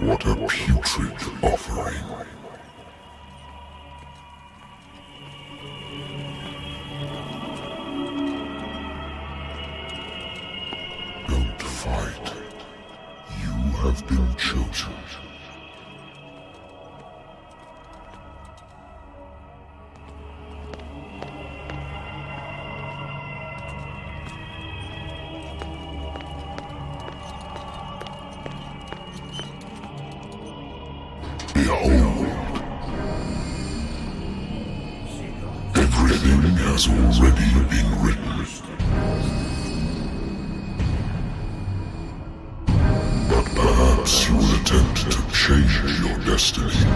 What a putrid offering. Don't fight. You have been chosen. Behold. Everything has already been written. But perhaps you will attempt to change your destiny.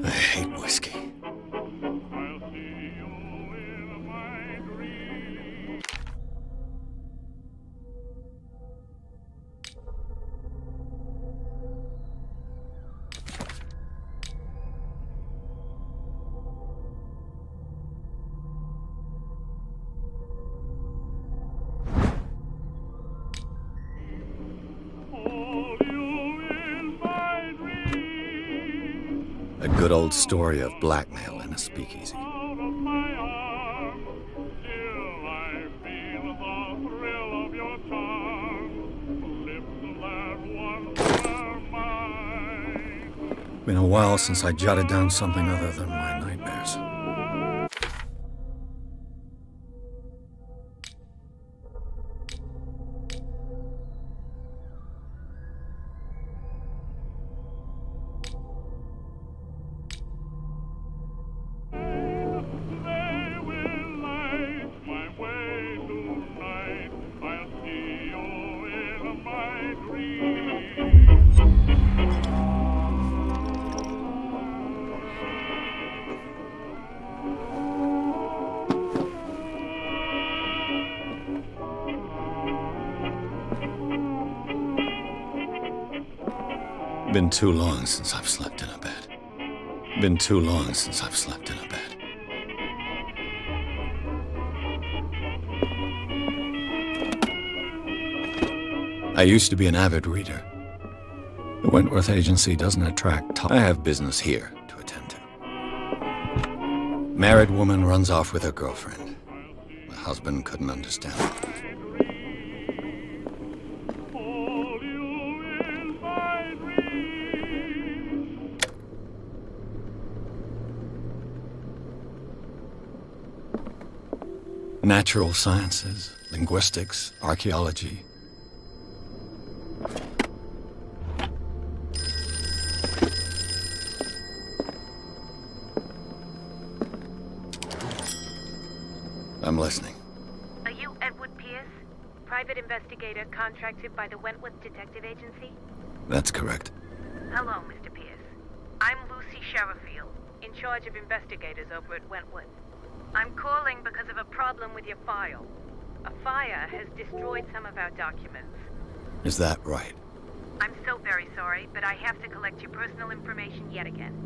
I hate whiskey. A good old story of blackmail in a speakeasy. Been a while since I jotted down something other than my nightmares. Been too long since I've slept in a bed. Been too long since I've slept in a bed. I used to be an avid reader. The Wentworth Agency doesn't attract I have business here to attend to. Married woman runs off with her girlfriend. The husband couldn't understand it. Natural sciences, linguistics, archaeology. I'm listening. Are you Edward Pierce, private investigator contracted by the Wentworth Detective Agency? That's correct. Hello, Mr. Pierce. I'm Lucy Sherrifield, in charge of investigators over at Wentworth. I'm calling because of a problem with your file. A fire has destroyed some of our documents. Is that right? I'm so very sorry, but I have to collect your personal information yet again.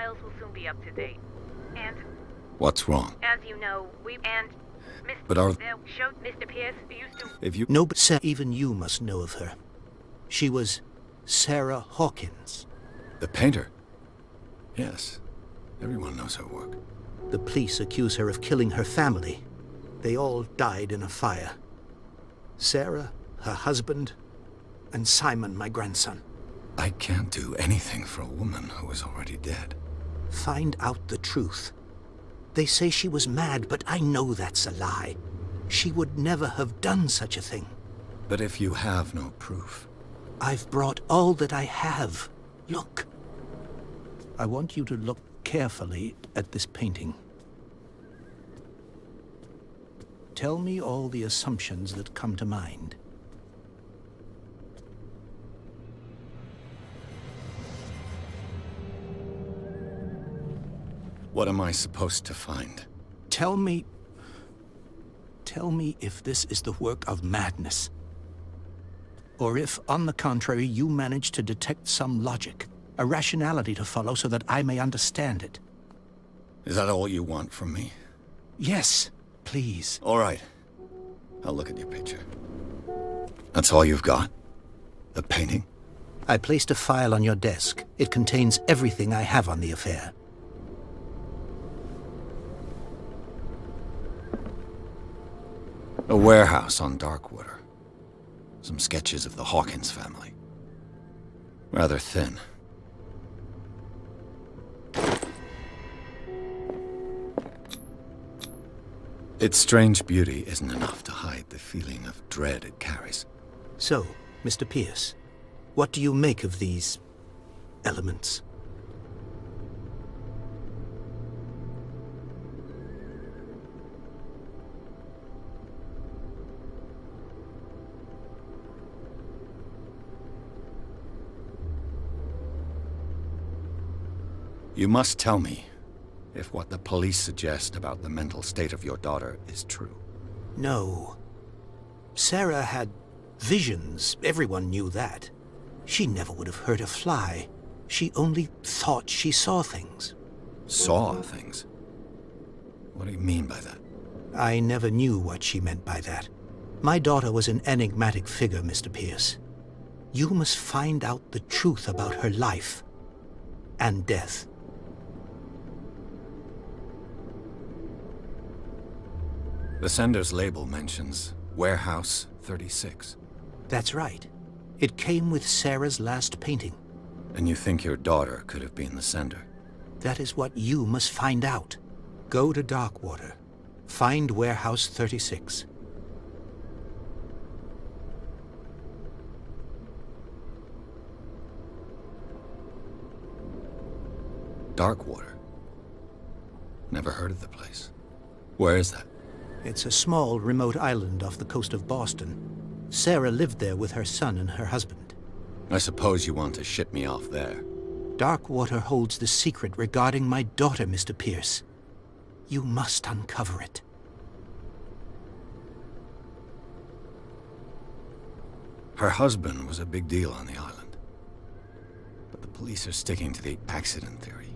files will soon be up to date. And, What's wrong? as you know, But are... Mr. Pierce used to... If you... No, but Sarah, even you must know of her. She was Sarah Hawkins. The painter? Yes. Everyone knows her work. The police accuse her of killing her family. They all died in a fire. Sarah, her husband, and Simon, my grandson. I can't do anything for a woman who is already dead. Find out the truth. They say she was mad, but I know that's a lie. She would never have done such a thing. But if you have no proof... I've brought all that I have. Look. I want you to look carefully at this painting. Tell me all the assumptions that come to mind. What am I supposed to find? Tell me if this is the work of madness. Or if, on the contrary, you manage to detect some logic, a rationality to follow so that I may understand it. Is that all you want from me? Yes, please. All right. I'll look at your picture. That's all you've got? The painting? I placed a file on your desk. It contains everything I have on the affair. A warehouse on Darkwater. Some sketches of the Hawkins family. Rather thin. Its strange beauty isn't enough to hide the feeling of dread it carries. So, Mr. Pierce, what do you make of these elements? You must tell me if what the police suggest about the mental state of your daughter is true. No. Sarah had visions. Everyone knew that. She never would have hurt a fly. She only thought she saw things. Saw things? What do you mean by that? I never knew what she meant by that. My daughter was an enigmatic figure, Mr. Pierce. You must find out the truth about her life and death. The sender's label mentions Warehouse 36. That's right. It came with Sarah's last painting. And you think your daughter could have been the sender? That is what you must find out. Go to Darkwater. Find Warehouse 36. Darkwater? Never heard of the place. Where is that? It's a small, remote island off the coast of Boston. Sarah lived there with her son and her husband. I suppose you want to ship me off there. Darkwater holds the secret regarding my daughter, Mr. Pierce. You must uncover it. Her husband was a big deal on the island. But the police are sticking to the accident theory.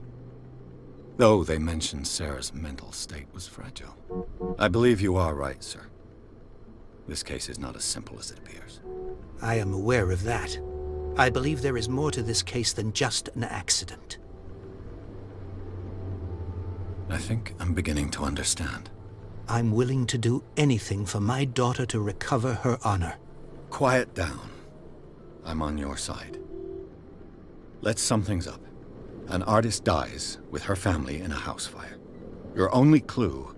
Though they mentioned Sarah's mental state was fragile. I believe you are right, sir. This case is not as simple as it appears. I am aware of that. I believe there is more to this case than just an accident. I think I'm beginning to understand. I'm willing to do anything for my daughter to recover her honor. Quiet down. I'm on your side. Let's sum things up. An artist dies with her family in a house fire. Your only clue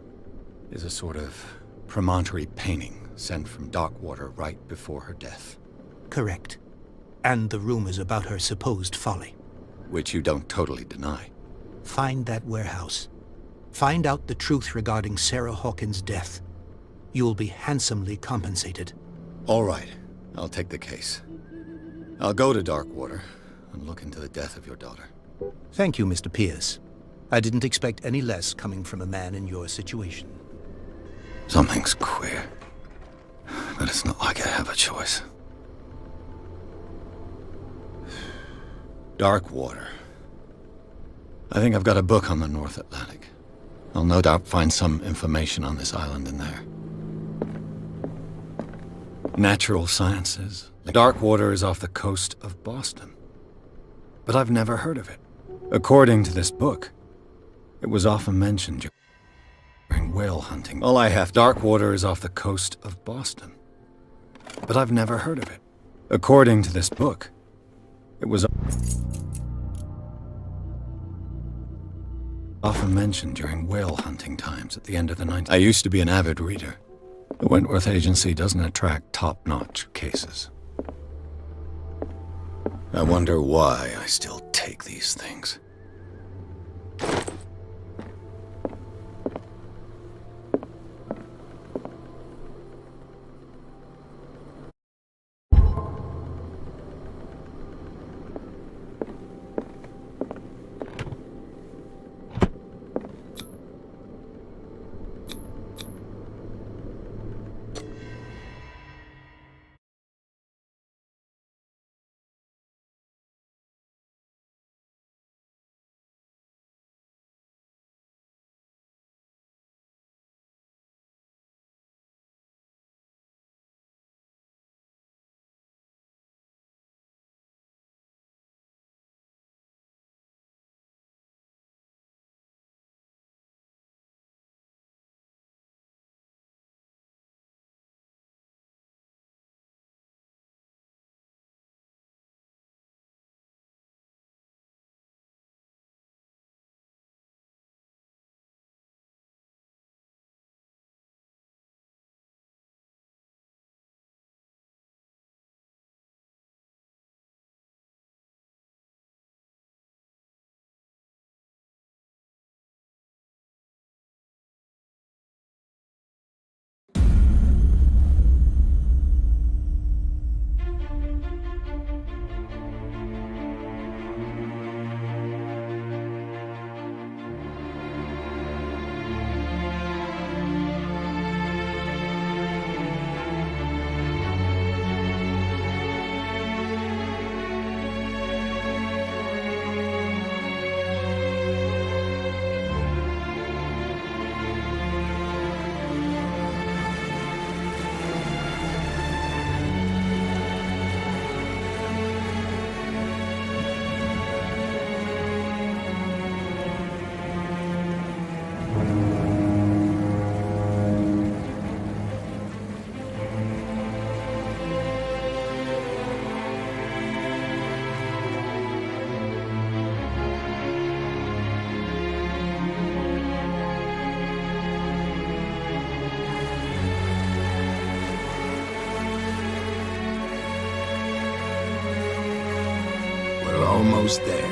is a sort of promontory painting sent from Darkwater right before her death. Correct. And the rumors about her supposed folly. Which you don't totally deny. Find that warehouse. Find out the truth regarding Sarah Hawkins' death. You'll be handsomely compensated. All right. I'll take the case. I'll go to Darkwater and look into the death of your daughter. Thank you, Mr. Pierce. I didn't expect any less coming from a man in your situation. Something's queer. But it's not like I have a choice. Darkwater. I think I've got a book on the North Atlantic. I'll no doubt find some information on this island in there. Natural sciences. Dark water is off the coast of Boston. But I've never heard of it. According to this book, it was often mentioned during whale hunting. All I have, dark water is off the coast of Boston. But I've never heard of it. According to this book, it was often mentioned during whale hunting times at the end of the 19th. I used to be an avid reader. The Wentworth Agency doesn't attract top-notch cases. I wonder why I still take these things. Almost there.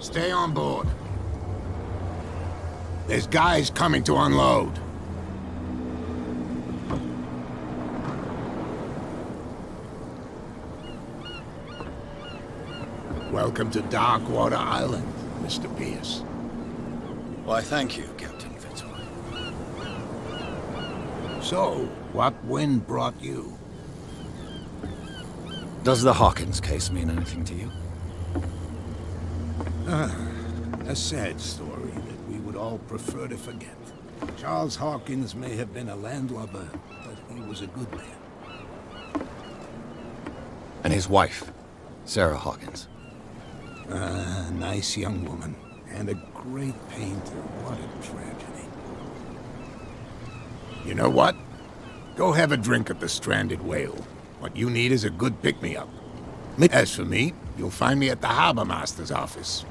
Stay on board. There's guys coming to unload. Welcome to Darkwater Island, Mr. Pierce. Why, thank you, Captain Fitzroy. So, what wind brought you? Does the Hawkins case mean anything to you? A sad story that we would all prefer to forget. Charles Hawkins may have been a landlubber, but he was a good man. And his wife, Sarah Hawkins. A nice young woman, and a great painter. What a tragedy. You know what? Go have a drink at the Stranded Whale. What you need is a good pick-me-up. As for me, you'll find me at the Harbor Master's office.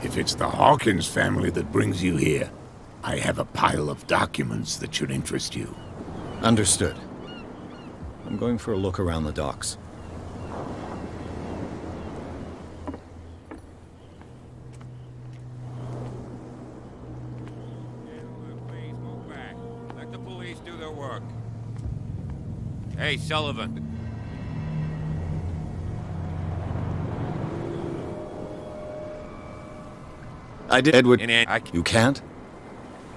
If it's the Hawkins family that brings you here, I have a pile of documents that should interest you. Understood. I'm going for a look around the docks. Please move back. Let the police do their work. Hey, Sullivan. I did, Edward. I You can't?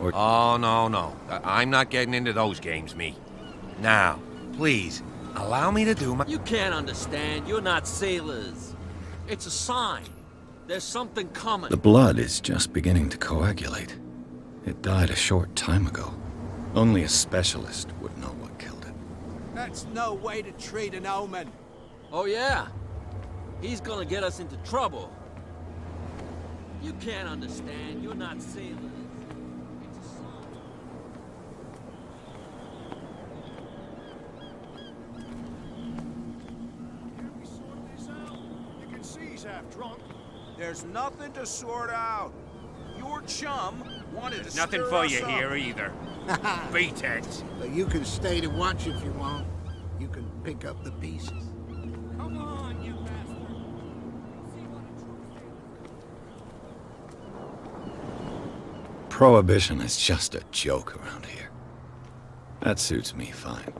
Oh, no. I'm not getting into those games, me. Now, please, allow me to do my... You can't understand. You're not sailors. It's a sign. There's something coming. The blood is just beginning to coagulate. It died a short time ago. Only a specialist would know what killed it. That's no way to treat an omen. Oh, yeah? He's gonna get us into trouble. You can't understand. You're not sailors. It's a sign. Can we sort this out? You can see he's half drunk. There's nothing to sort out. Your chum wanted to Nothing stir for us you up. here, either. Beat-ex. But you can stay to watch if you want. You can pick up the pieces. Come on, you bastard. Prohibition is just a joke around here. That suits me fine.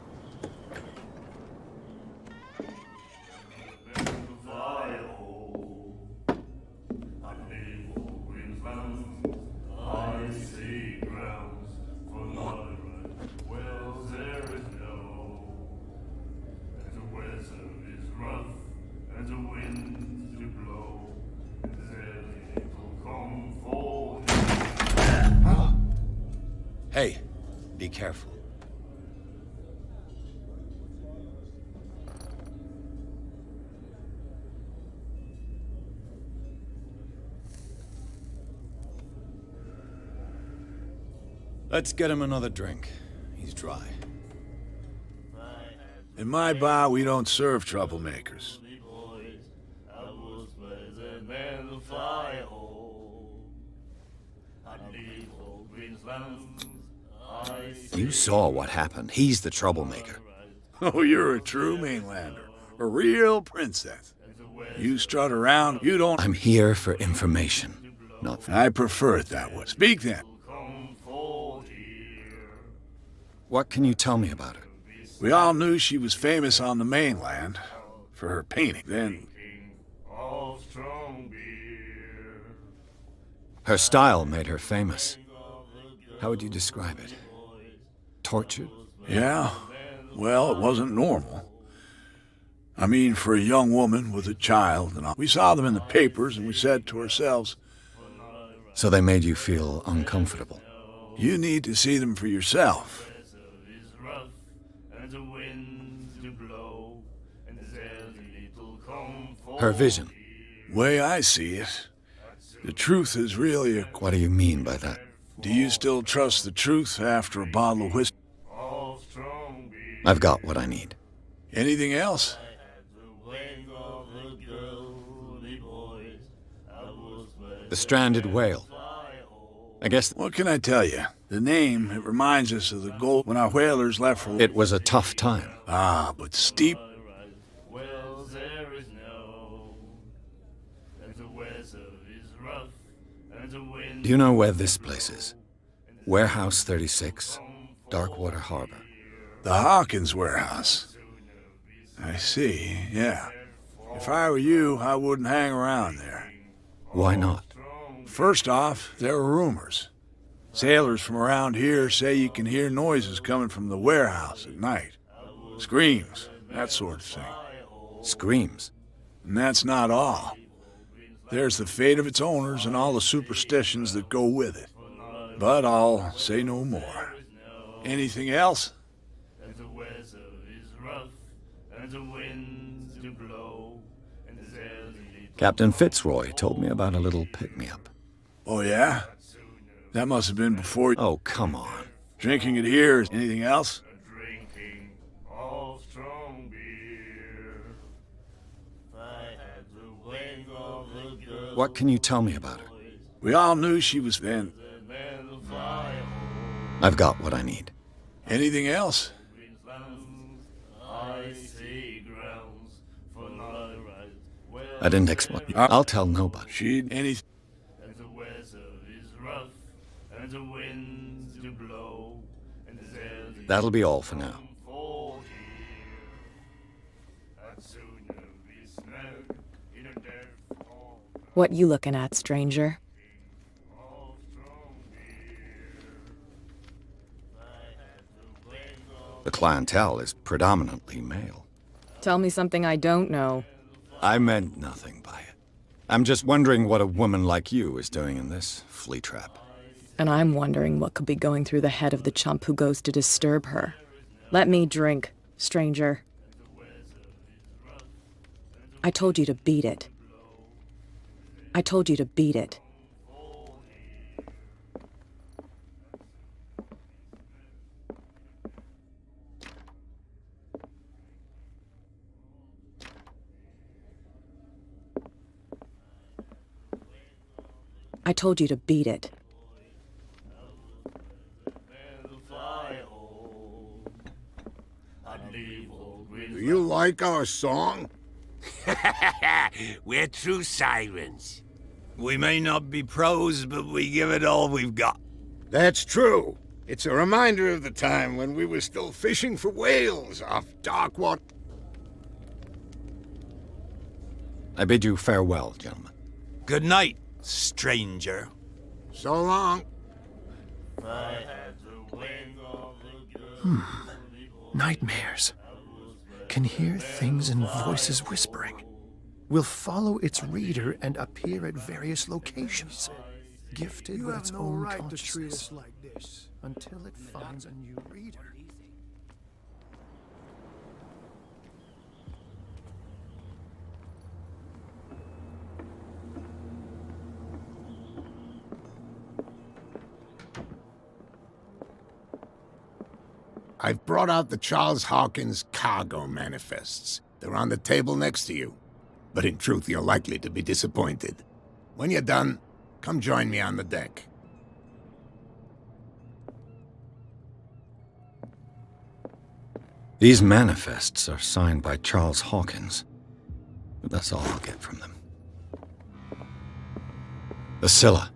Hey, be careful. Let's get him another drink. He's dry. In my bar, we don't serve troublemakers. You saw what happened. He's the troublemaker. Oh, you're a true mainlander. A real princess. You strut around, you don't... I'm here for information, not for... I prefer it that way. Speak then. What can you tell me about her? We all knew she was famous on the mainland for her painting. Then Her style made her famous. How would you describe it? Tortured? yeah, well, it wasn't normal. I mean, for a young woman with a child and all. We saw them in the papers and we said to ourselves, So they made you feel uncomfortable. you need to see them for yourself. Her vision. Way I see it, the truth is really a... What do you mean by that? Do you still trust the truth after a bottle of whiskey? I've got what I need. Anything else? The stranded whale. I guess What can I tell you? The name, it reminds us of the gold when our whalers left for... it was a tough time. Ah, but steep. Do you know where this place is? Warehouse 36, Darkwater Harbor. The Hawkins warehouse. I see, yeah. If I were you, I wouldn't hang around there. Why not? First off, there are rumors. Sailors from around here say you can hear noises coming from the warehouse at night. Screams, that sort of thing. Screams. And that's not all. There's the fate of its owners and all the superstitions that go with it. But I'll say no more. Anything else? Captain Fitzroy told me about a little pick-me-up. Oh, yeah? That must have been before... Oh, come on. Drinking it here. Anything else? What can you tell me about her? We all knew she was then. I've got what I need. Anything else? I didn't explain. I'll tell nobody. She'd anything. That'll be all for now. What you looking at, stranger? The clientele is predominantly male. Tell me something I don't know. I meant nothing by it. I'm just wondering what a woman like you is doing in this flea trap. And I'm wondering what could be going through the head of the chump who goes to disturb her. Let me drink, stranger. I told you to beat it. I told you to beat it. I told you to beat it. Do you like our song? We're true sirens. We may not be pros, but we give it all we've got. That's true. It's a reminder of the time when we were still fishing for whales off dark water. I bid you farewell, gentlemen. Good night, stranger. So long. Nightmares. Can hear things and voices whispering. Will follow its reader and appear at various locations. Gifted with its own consciousness. like this. Until it finds a new reader. I've brought out the Charles Hawkins cargo manifests. They're on the table next to you. But in truth, you're likely to be disappointed. When you're done, come join me on the deck. These manifests are signed by Charles Hawkins. But that's all I'll get from them. The Scylla.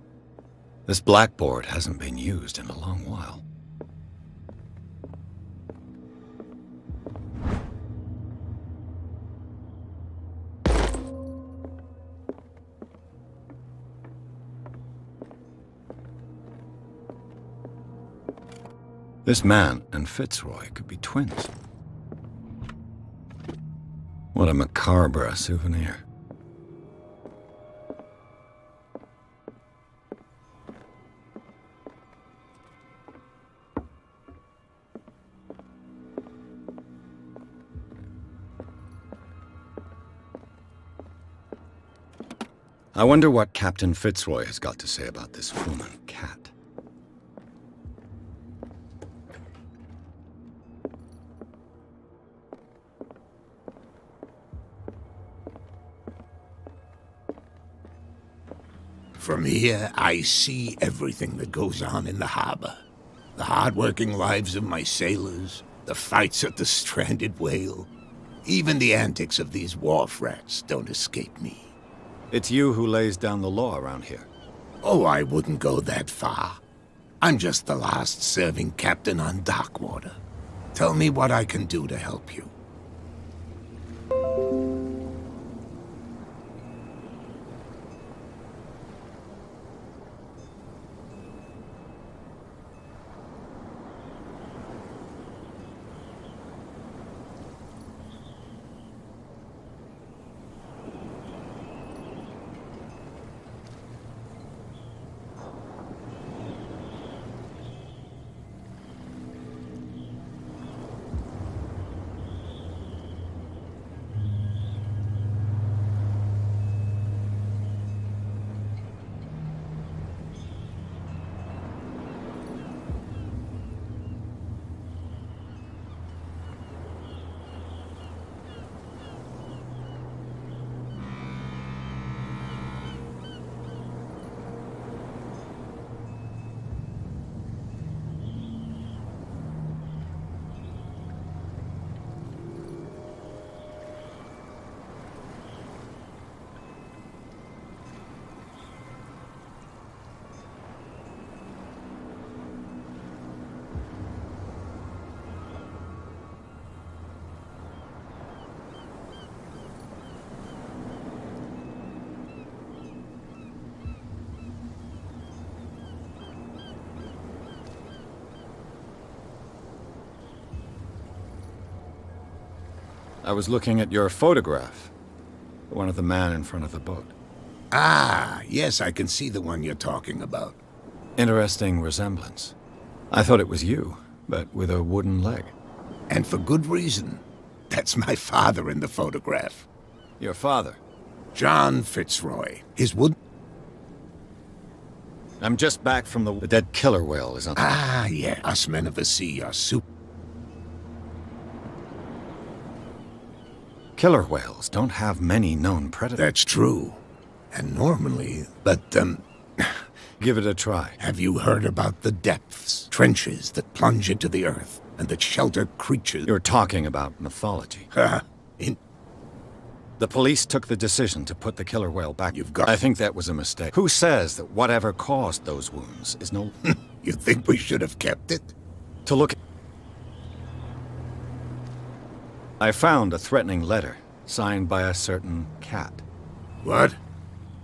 This blackboard hasn't been used in a long while. This man and Fitzroy could be twins. What a macabre souvenir. I wonder what Captain Fitzroy has got to say about this human cat. From here, I see everything that goes on in the harbor. The hard-working lives of my sailors, the fights at the stranded whale. Even the antics of these wharf rats don't escape me. It's you who lays down the law around here. Oh, I wouldn't go that far. I'm just the last serving captain on Darkwater. Tell me what I can do to help you. I was looking at your photograph. The one of the man in front of the boat. Ah, yes, I can see the one you're talking about. Interesting resemblance. I thought it was you, but with a wooden leg. And for good reason. That's my father in the photograph. Your father? John Fitzroy. His wood... I'm just back from the dead killer whale is on... Ah, yeah. Us men of the sea are super... Killer whales don't have many known predators. That's true. And normally... But, Give it a try. Have you heard about the depths? Trenches that plunge into the earth, and that shelter creatures... You're talking about mythology. The police took the decision to put the killer whale back. I think that was a mistake. Who says that whatever caused those wounds is no... You think we should have kept it? To look... I found a threatening letter, signed by a certain cat. What?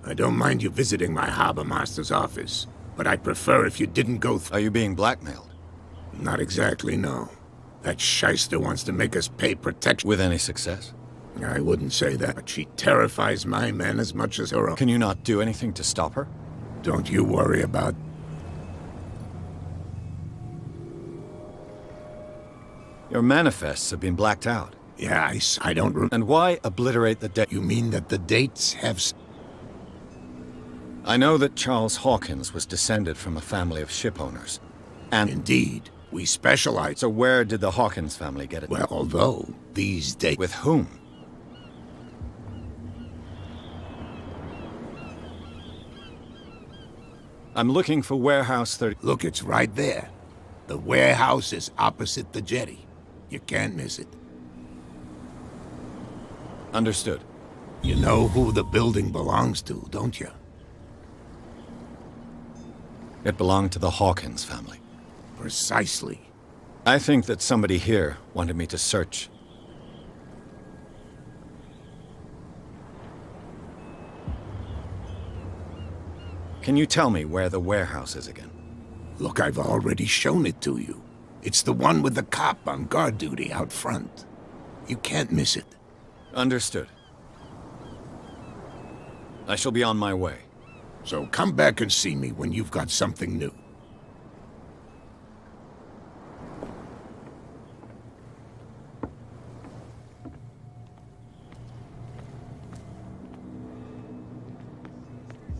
I don't mind you visiting my harbor master's office, but I'd prefer if you didn't go Are you being blackmailed? Not exactly, no. That shyster wants to make us pay protection. With any success? I wouldn't say that, but she terrifies my men as much as her own. Can you not do anything to stop her? Don't you worry about... Your manifests have been blacked out. Yeah, I don't... And why obliterate the date? You mean that the dates have... I know that Charles Hawkins was descended from a family of ship owners. And... Indeed. We specialize... So where did the Hawkins family get it? Well, although these dates... With whom? I'm looking for Warehouse 30... Look, it's right there. The warehouse is opposite the jetty. You can't miss it. Understood. You know who the building belongs to, don't you? It belonged to the Hawkins family. Precisely. I think that somebody here wanted me to search. Can you tell me where the warehouse is again? Look, I've already shown it to you. It's the one with the cop on guard duty out front. You can't miss it. Understood. I shall be on my way. So come back and see me when you've got something new.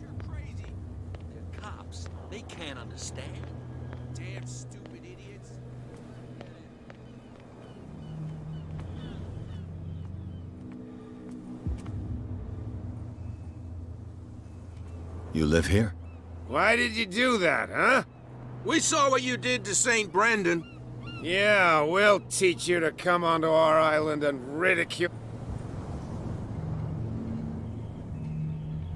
You're crazy. They're cops. They can't understand. Damn stupid idiots. You live here? Why did you do that, huh? We saw what you did to St. Brendan. Yeah, we'll teach you to come onto our island and ridicule...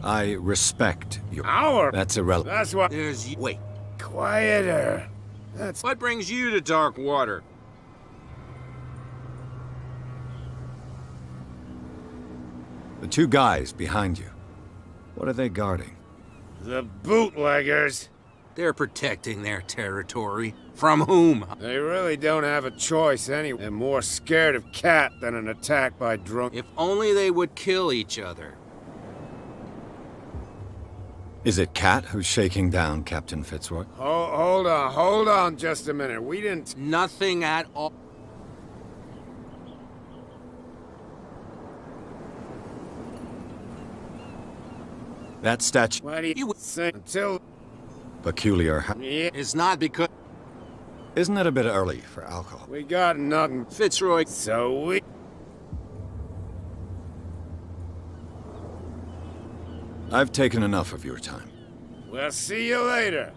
I respect your... Our... That's irrelevant. That's what... There's... Wait. Quieter. That's... What brings you to dark water? The two guys behind you. What are they guarding? The bootleggers. They're protecting their territory. From whom? They really don't have a choice anyway. They're more scared of Cat than an attack by drunk... If only they would kill each other. Is it Cat who's shaking down Captain Fitzroy? Hold on just a minute. We didn't... Nothing at all. That statue... Why do you say until... Peculiar... Yeah. It's not because... Isn't it a bit early for alcohol? We got nothing. Fitzroy... So we... I've taken enough of your time. We'll see you later.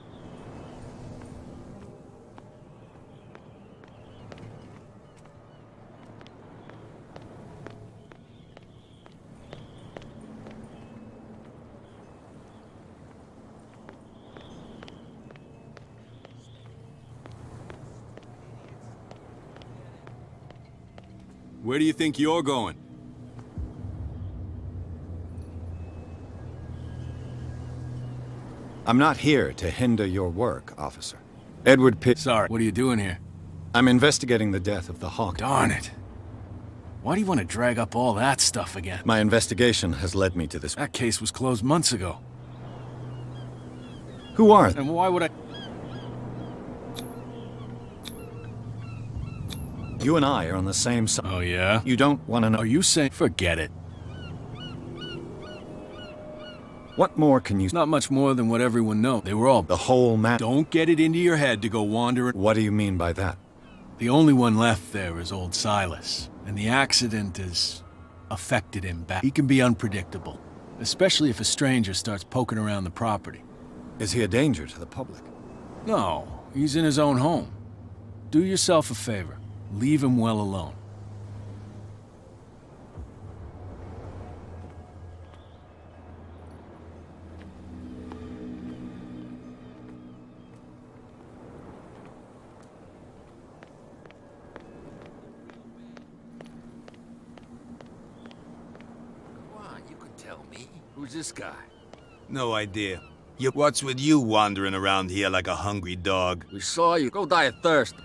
Where do you think you're going? I'm not here to hinder your work, officer. Edward Pitt... Sorry, what are you doing here? I'm investigating the death of the Hawk. Darn it. Why do you want to drag up all that stuff again? My investigation has led me to this. That case was closed months ago. Who are they? And why would I... You and I are on the same side. Oh, yeah? You don't want to know. Are you saying... Forget it. What more can you... Not much more than what everyone knows. They were all... The whole man... Don't get it into your head to go wandering... What do you mean by that? The only one left there is old Silas. And the accident has affected him back. He can be unpredictable. Especially if a stranger starts poking around the property. Is he a danger to the public? No, he's in his own home. Do yourself a favor. Leave him well alone. Come on, you can tell me. Who's this guy? No idea. What's with you wandering around here like a hungry dog? We saw you. Go die of thirst.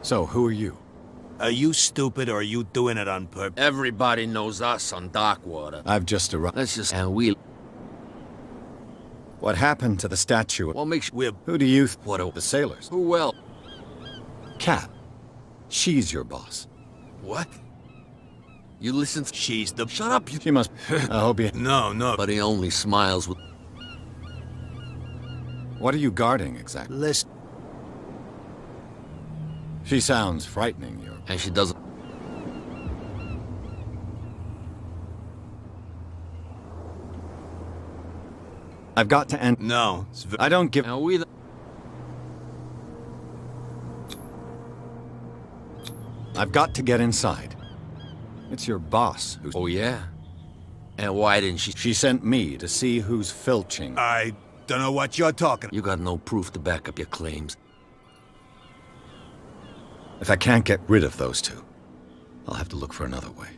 So, who are you? Are you stupid or are you doing it on purpose? Everybody knows us on Darkwater. I've just arrived. Let's just... And we... What happened to the statue? What makes... Who do you... What? The sailors. Who will? Cat. She's your boss. What? You listen... She's the... Shut up, you... She must... I hope you... No. But he only smiles with... What are you guarding, exactly? Listen. She sounds frightening, And she doesn't... I've got to end... No. I don't give... And we... I've got to get inside. It's your boss who's... Oh, yeah? And why didn't she... She sent me to see who's filching. I don't know what you're talking about. You got no proof to back up your claims. If I can't get rid of those two, I'll have to look for another way.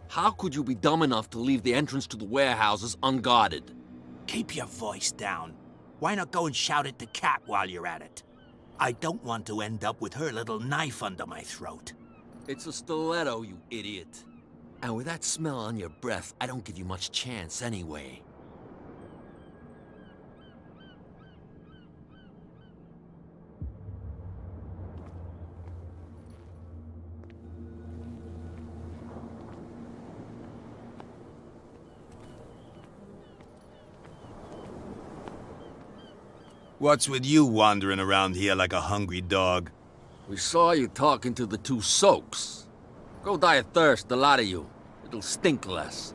How could you be dumb enough to leave the entrance to the warehouses unguarded? Keep your voice down. Why not go and shout at the cat while you're at it? I don't want to end up with her little knife under my throat. It's a stiletto, you idiot. And with that smell on your breath, I don't give you much chance anyway. What's with you wandering around here like a hungry dog? We saw you talking to the two soaks. Go die of thirst, the lot of you. It'll stink less.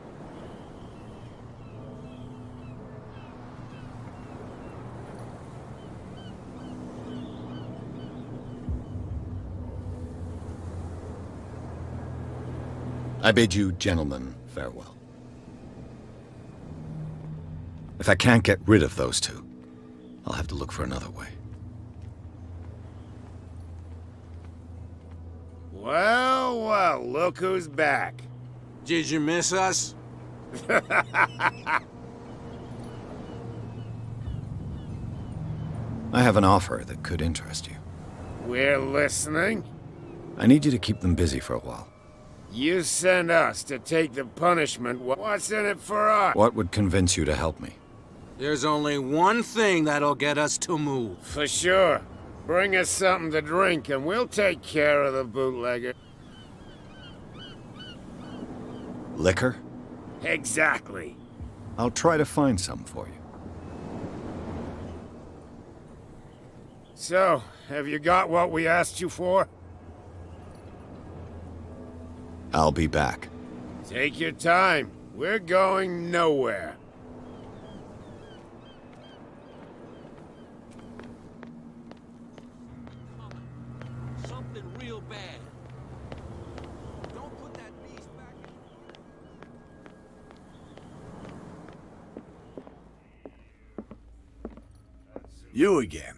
I bid you, gentlemen, farewell. If I can't get rid of those two, I'll have to look for another way. Well, look who's back. Did you miss us? I have an offer that could interest you. We're listening. I need you to keep them busy for a while. You send us to take the punishment. What's in it for us? What would convince you to help me? There's only one thing that'll get us to move. For sure. Bring us something to drink and we'll take care of the bootlegger. Liquor? Exactly. I'll try to find some for you. So, have you got what we asked you for? I'll be back. Take your time. We're going nowhere. Something real bad. Don't put that beast back You again.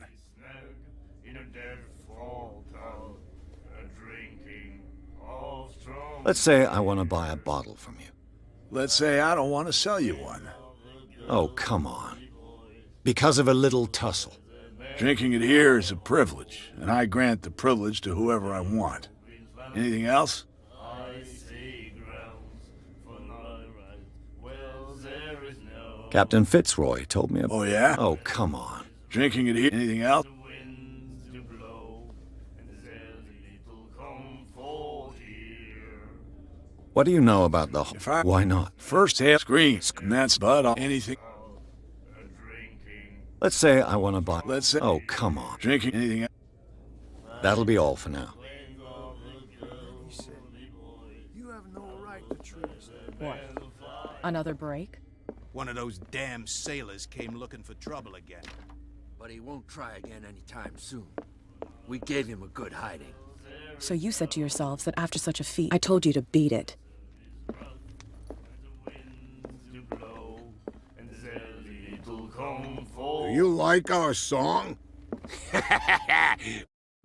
Let's say I want to buy a bottle from you. Let's say I don't want to sell you one. Oh, come on. Because of a little tussle. Drinking it here is a privilege, and I grant the privilege to whoever I want. Anything else? Captain Fitzroy told me about... Oh, yeah? Oh, come on. Drinking it here. Anything else? What do you know about the... Why not? First half screens, and that's but on anything. Let's say I want to buy... Let's say... Oh, come on. Drinking anything else? That'll be all for now. You have no right to treat us. What? Another break? One of those damn sailors came looking for trouble again. But he won't try again anytime soon. We gave him a good hiding. So you said to yourselves that after such a feat, I told you to beat it. Do you like our song?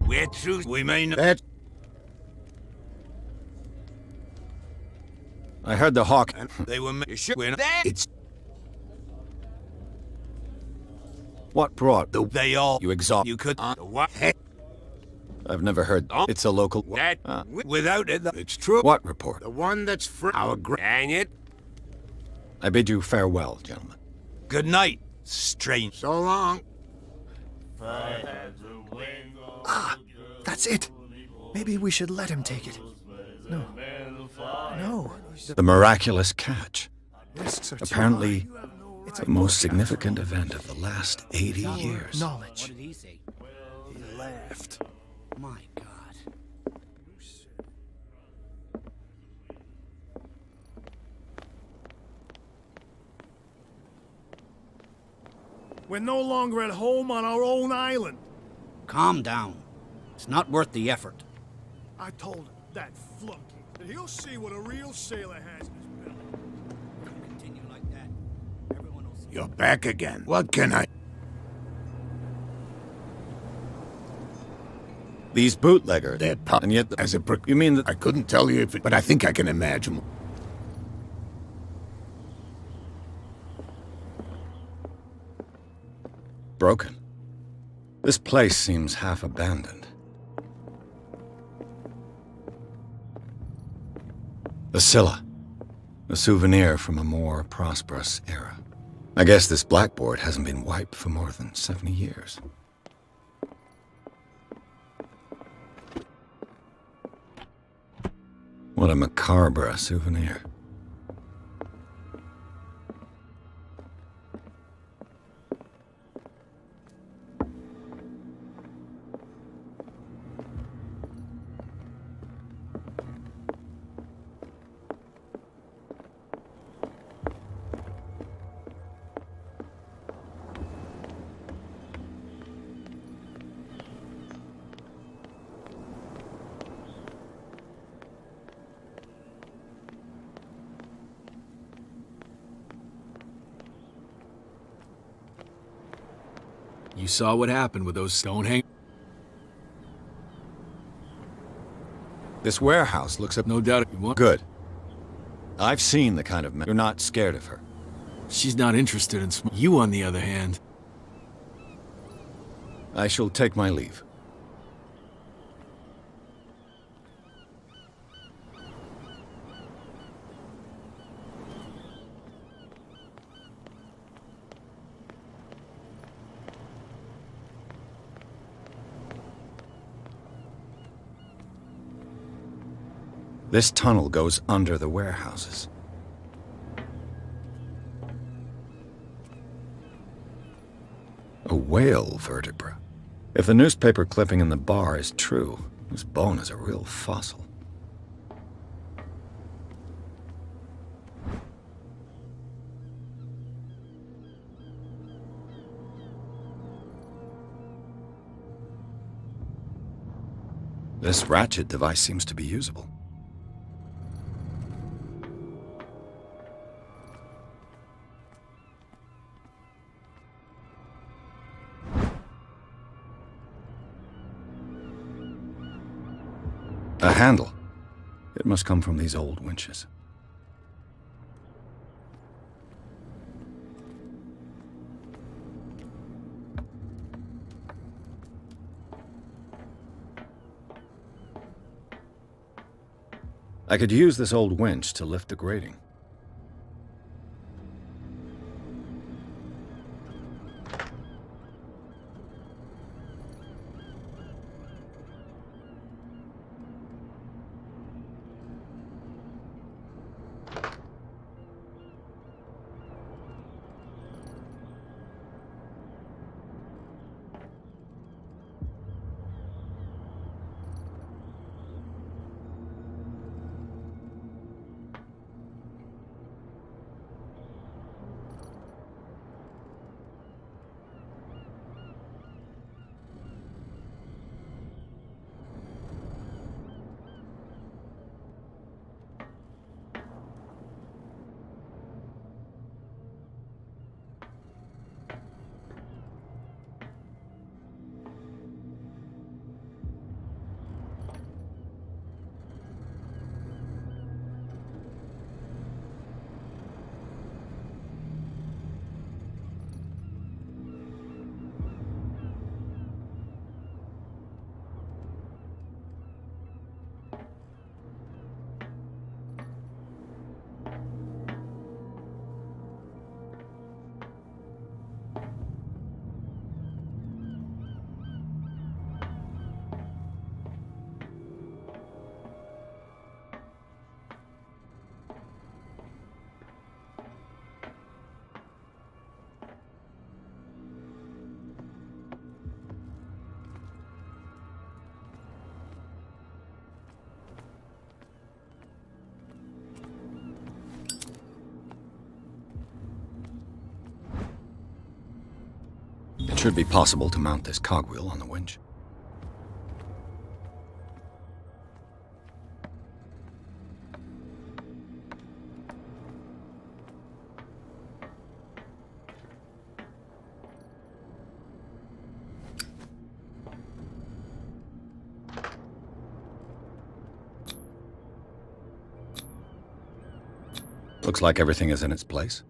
We're true. We may not. That... I heard the hawk... They were... It's... What brought... They all... You exhaust... You could... What? I've never heard... It's a local... Without it... It's true. What report? The one that's for our Dang it. I bid you farewell, gentlemen. Good night, strange. So long. Ah, that's it. Maybe we should let him take it. No. No. The miraculous catch. Risks are too Apparently, high. It's the most significant event of the last 80 years. knowledge. What did he say? He laughed. My God. We're no longer at home on our own island. Calm down. It's not worth the effort. I told him, that flunky, that he'll see what a real sailor has in his belly. Continue like that. Everyone will see. You're back again. What can I... These bootleggers... They're pop... And yet... As a... You mean that... I couldn't tell you if it... But I think I can imagine. Broken. This place seems half abandoned. The Scylla. A souvenir from a more prosperous era. I guess this blackboard hasn't been wiped for more than 70 years. What a macabre souvenir. You saw what happened with those stone hang... This warehouse looks up... No doubt you want... Good. I've seen the kind of... You're not scared of her. She's not interested in you, on the other hand. I shall take my leave. This tunnel goes under the warehouses. A whale vertebra. If the newspaper clipping in the bar is true, this bone is a real fossil. This ratchet device seems to be usable. A handle. It must come from these old winches. I could use this old winch to lift the grating. It should be possible to mount this cogwheel on the winch. Looks like everything is in its place.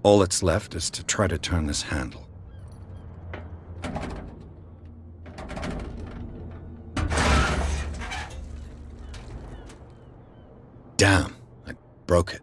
All that's left is to try to turn this handle. Damn, I broke it.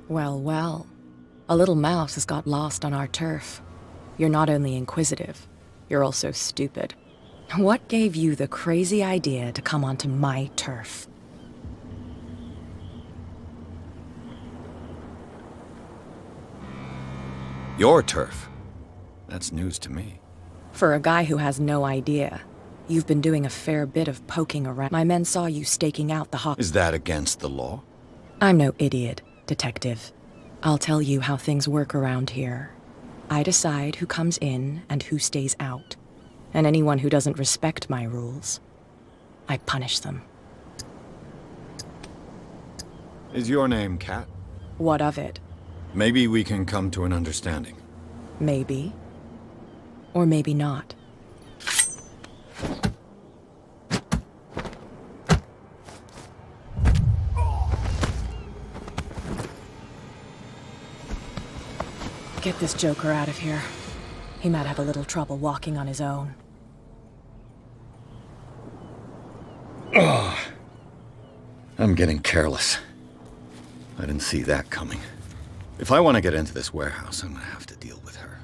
Well, well. A little mouse has got lost on our turf. You're not only inquisitive, you're also stupid. What gave you the crazy idea to come onto my turf? Your turf? That's news to me. For a guy who has no idea, you've been doing a fair bit of poking around. My men saw you staking out the hawk. Is that against the law? I'm no idiot, Detective. I'll tell you how things work around here. I decide who comes in and who stays out. And anyone who doesn't respect my rules, I punish them. Is your name Kat? What of it? Maybe we can come to an understanding. Maybe. Or maybe not. Get this joker out of here. He might have a little trouble walking on his own. Ugh. I'm getting careless. I didn't see that coming. If I want to get into this warehouse, I'm gonna have to deal with her.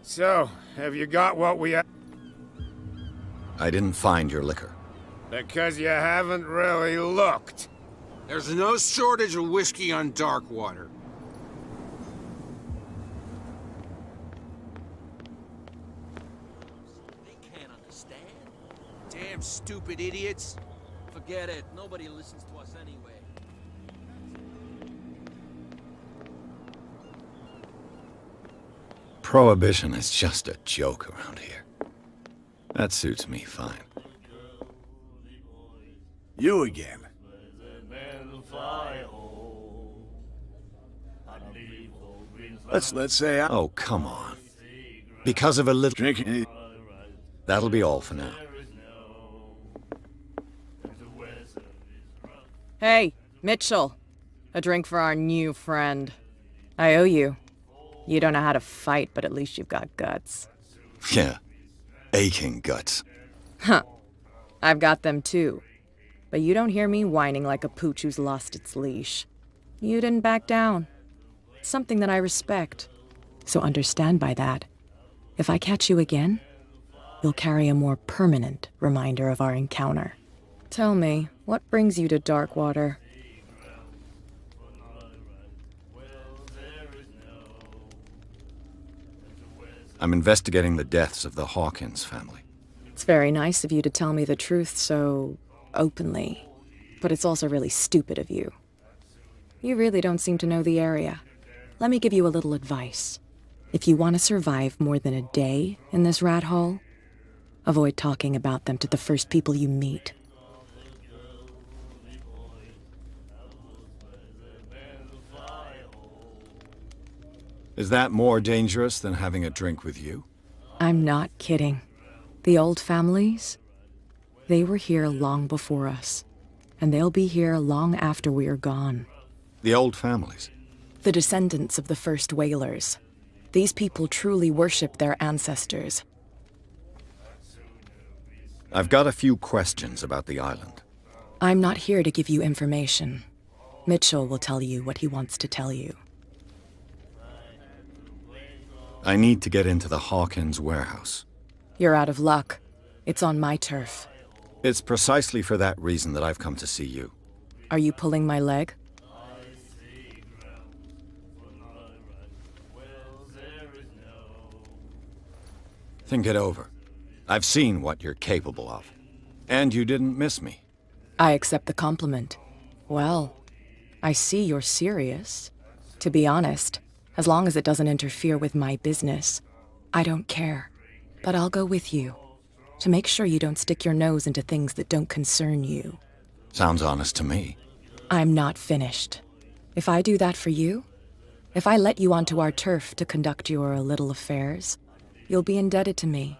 So, have you got what we have? I didn't find your liquor. Because you haven't really looked. There's no shortage of whiskey on Darkwater. They can't understand. Damn stupid idiots. Forget it. Nobody listens to us anyway. Prohibition is just a joke around here. That suits me fine. You again. Let's say I... Oh, come on. Because of a little... Drinking... That'll be all for now. Hey, Mitchell. A drink for our new friend. I owe you. You don't know how to fight, but at least you've got guts. Yeah. Aching guts. Huh. I've got them too. But you don't hear me whining like a pooch who's lost its leash. You didn't back down. It's something that I respect. So understand by that. If I catch you again, you'll carry a more permanent reminder of our encounter. Tell me, what brings you to Darkwater? I'm investigating the deaths of the Hawkins family. It's very nice of you to tell me the truth so openly, but it's also really stupid of you. You really don't seem to know the area. Let me give you a little advice. If you want to survive more than a day in this rat hole, avoid talking about them to the first people you meet. Is that more dangerous than having a drink with you? I'm not kidding. The old families, they were here long before us, and they'll be here long after we are gone. The old families? The descendants of the first whalers. These people truly worship their ancestors. I've got a few questions about the island. I'm not here to give you information. Mitchell will tell you what he wants to tell you. I need to get into the Hawkins warehouse. You're out of luck. It's on my turf. It's precisely for that reason that I've come to see you. Are you pulling my leg? Think it over. I've seen what you're capable of. And you didn't miss me. I accept the compliment. Well, I see you're serious. To be honest, as long as it doesn't interfere with my business, I don't care. But I'll go with you, to make sure you don't stick your nose into things that don't concern you. Sounds honest to me. I'm not finished. If I do that for you, if I let you onto our turf to conduct your little affairs, you'll be indebted to me,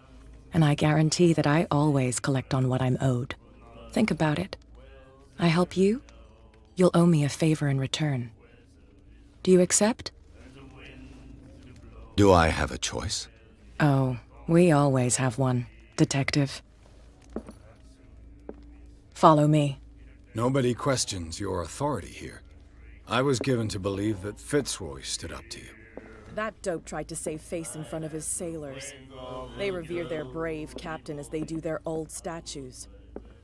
and I guarantee that I always collect on what I'm owed. Think about it. I help you, you'll owe me a favor in return. Do you accept? Do I have a choice? Oh, we always have one, Detective. Follow me. Nobody questions your authority here. I was given to believe that Fitzroy stood up to you. That dope tried to save face in front of his sailors. They revere their brave captain as they do their old statues.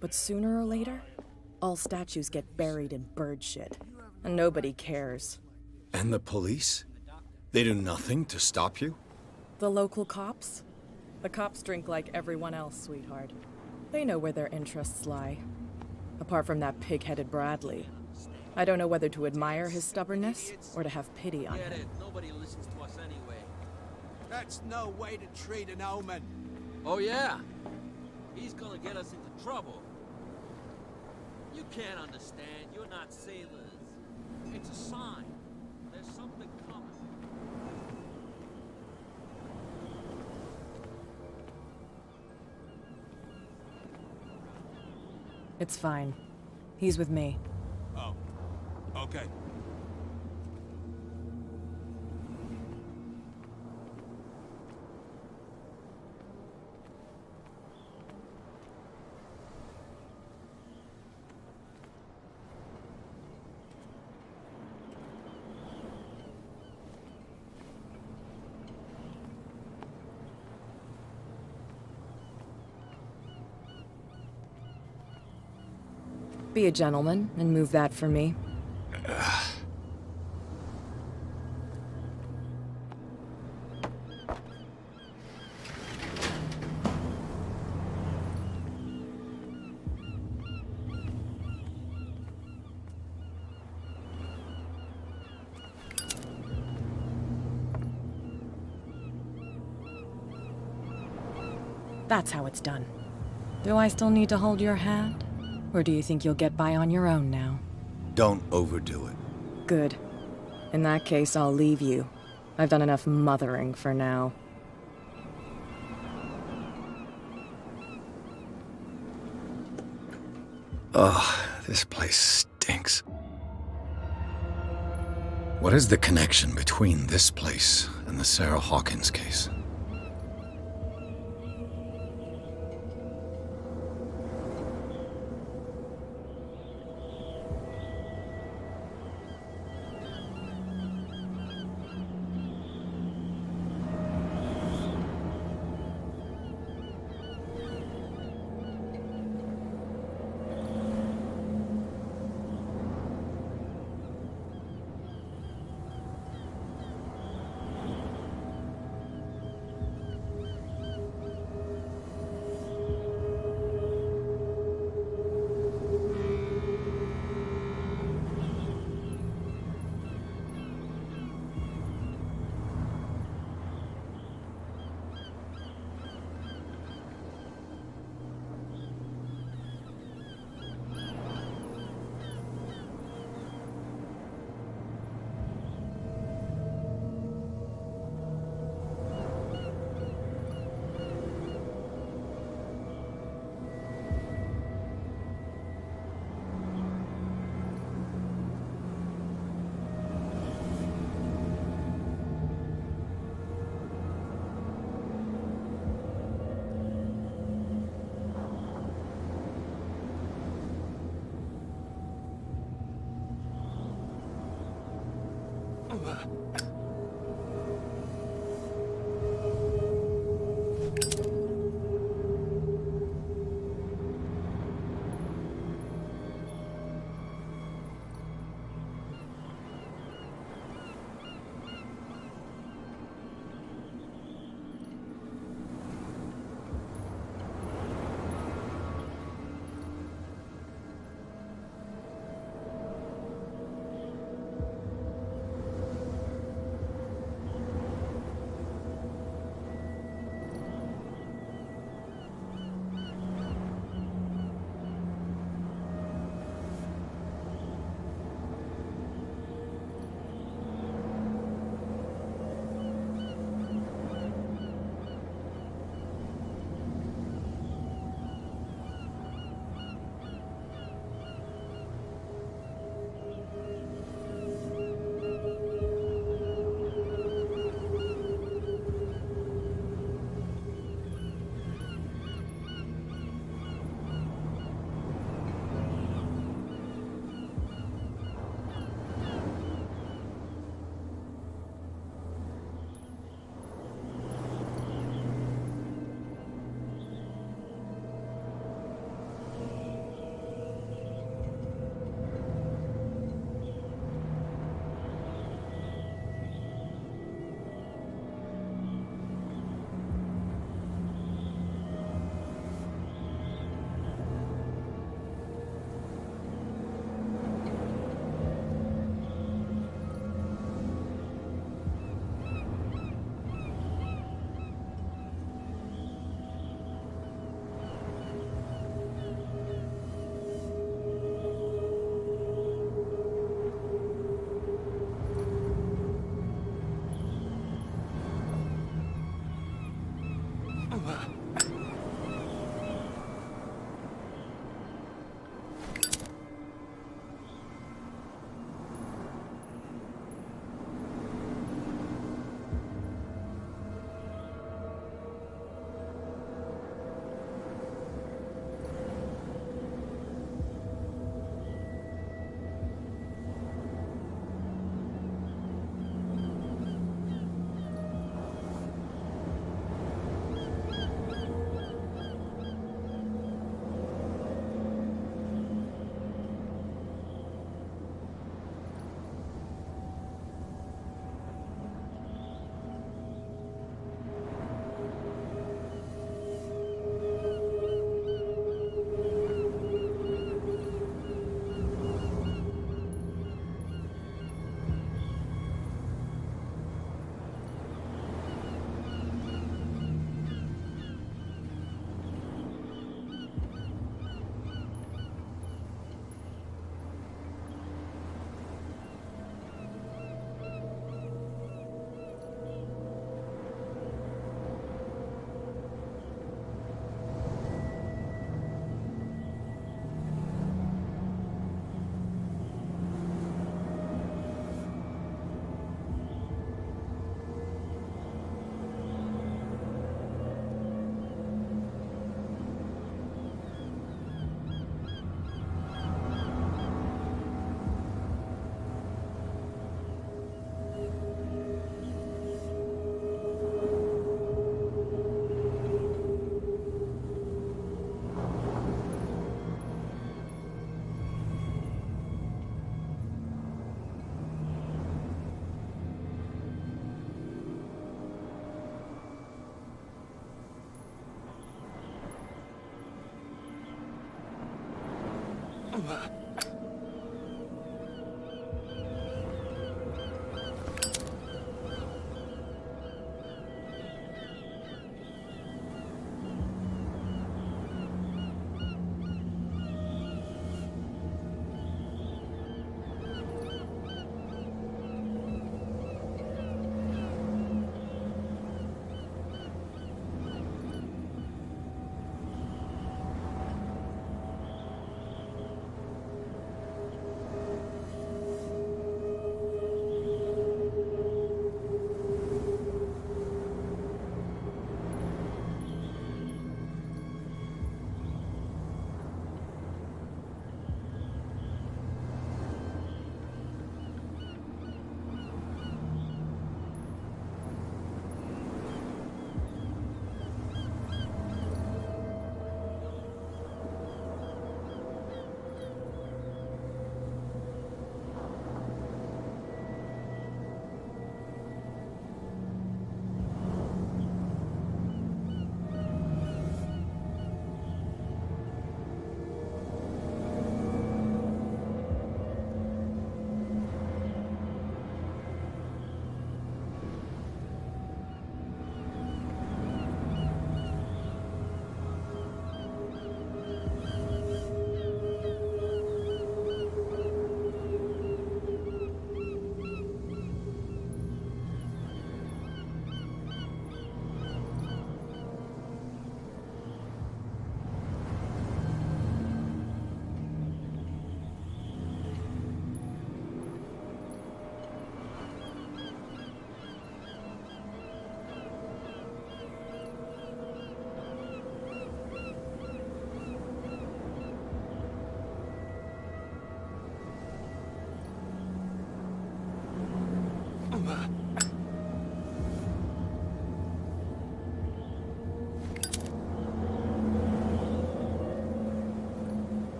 But sooner or later, all statues get buried in bird shit, and nobody cares. And the police? They do nothing to stop you? The local cops? The cops drink like everyone else, sweetheart. They know where their interests lie. Apart from that pig-headed Bradley. I don't know whether to admire his stubbornness or to have pity on him. Nobody listens to us anyway. That's no way to treat an omen. Oh yeah? He's gonna get us into trouble. You can't understand. You're not sailors. It's a sign. There's something coming. It's fine. He's with me. Oh, okay. Be a gentleman and move that for me. That's how it's done. Do I still need to hold your hand? Or do you think you'll get by on your own now? Don't overdo it. Good. In that case, I'll leave you. I've done enough mothering for now. Ugh, this place stinks. What is the connection between this place and the Sarah Hawkins case?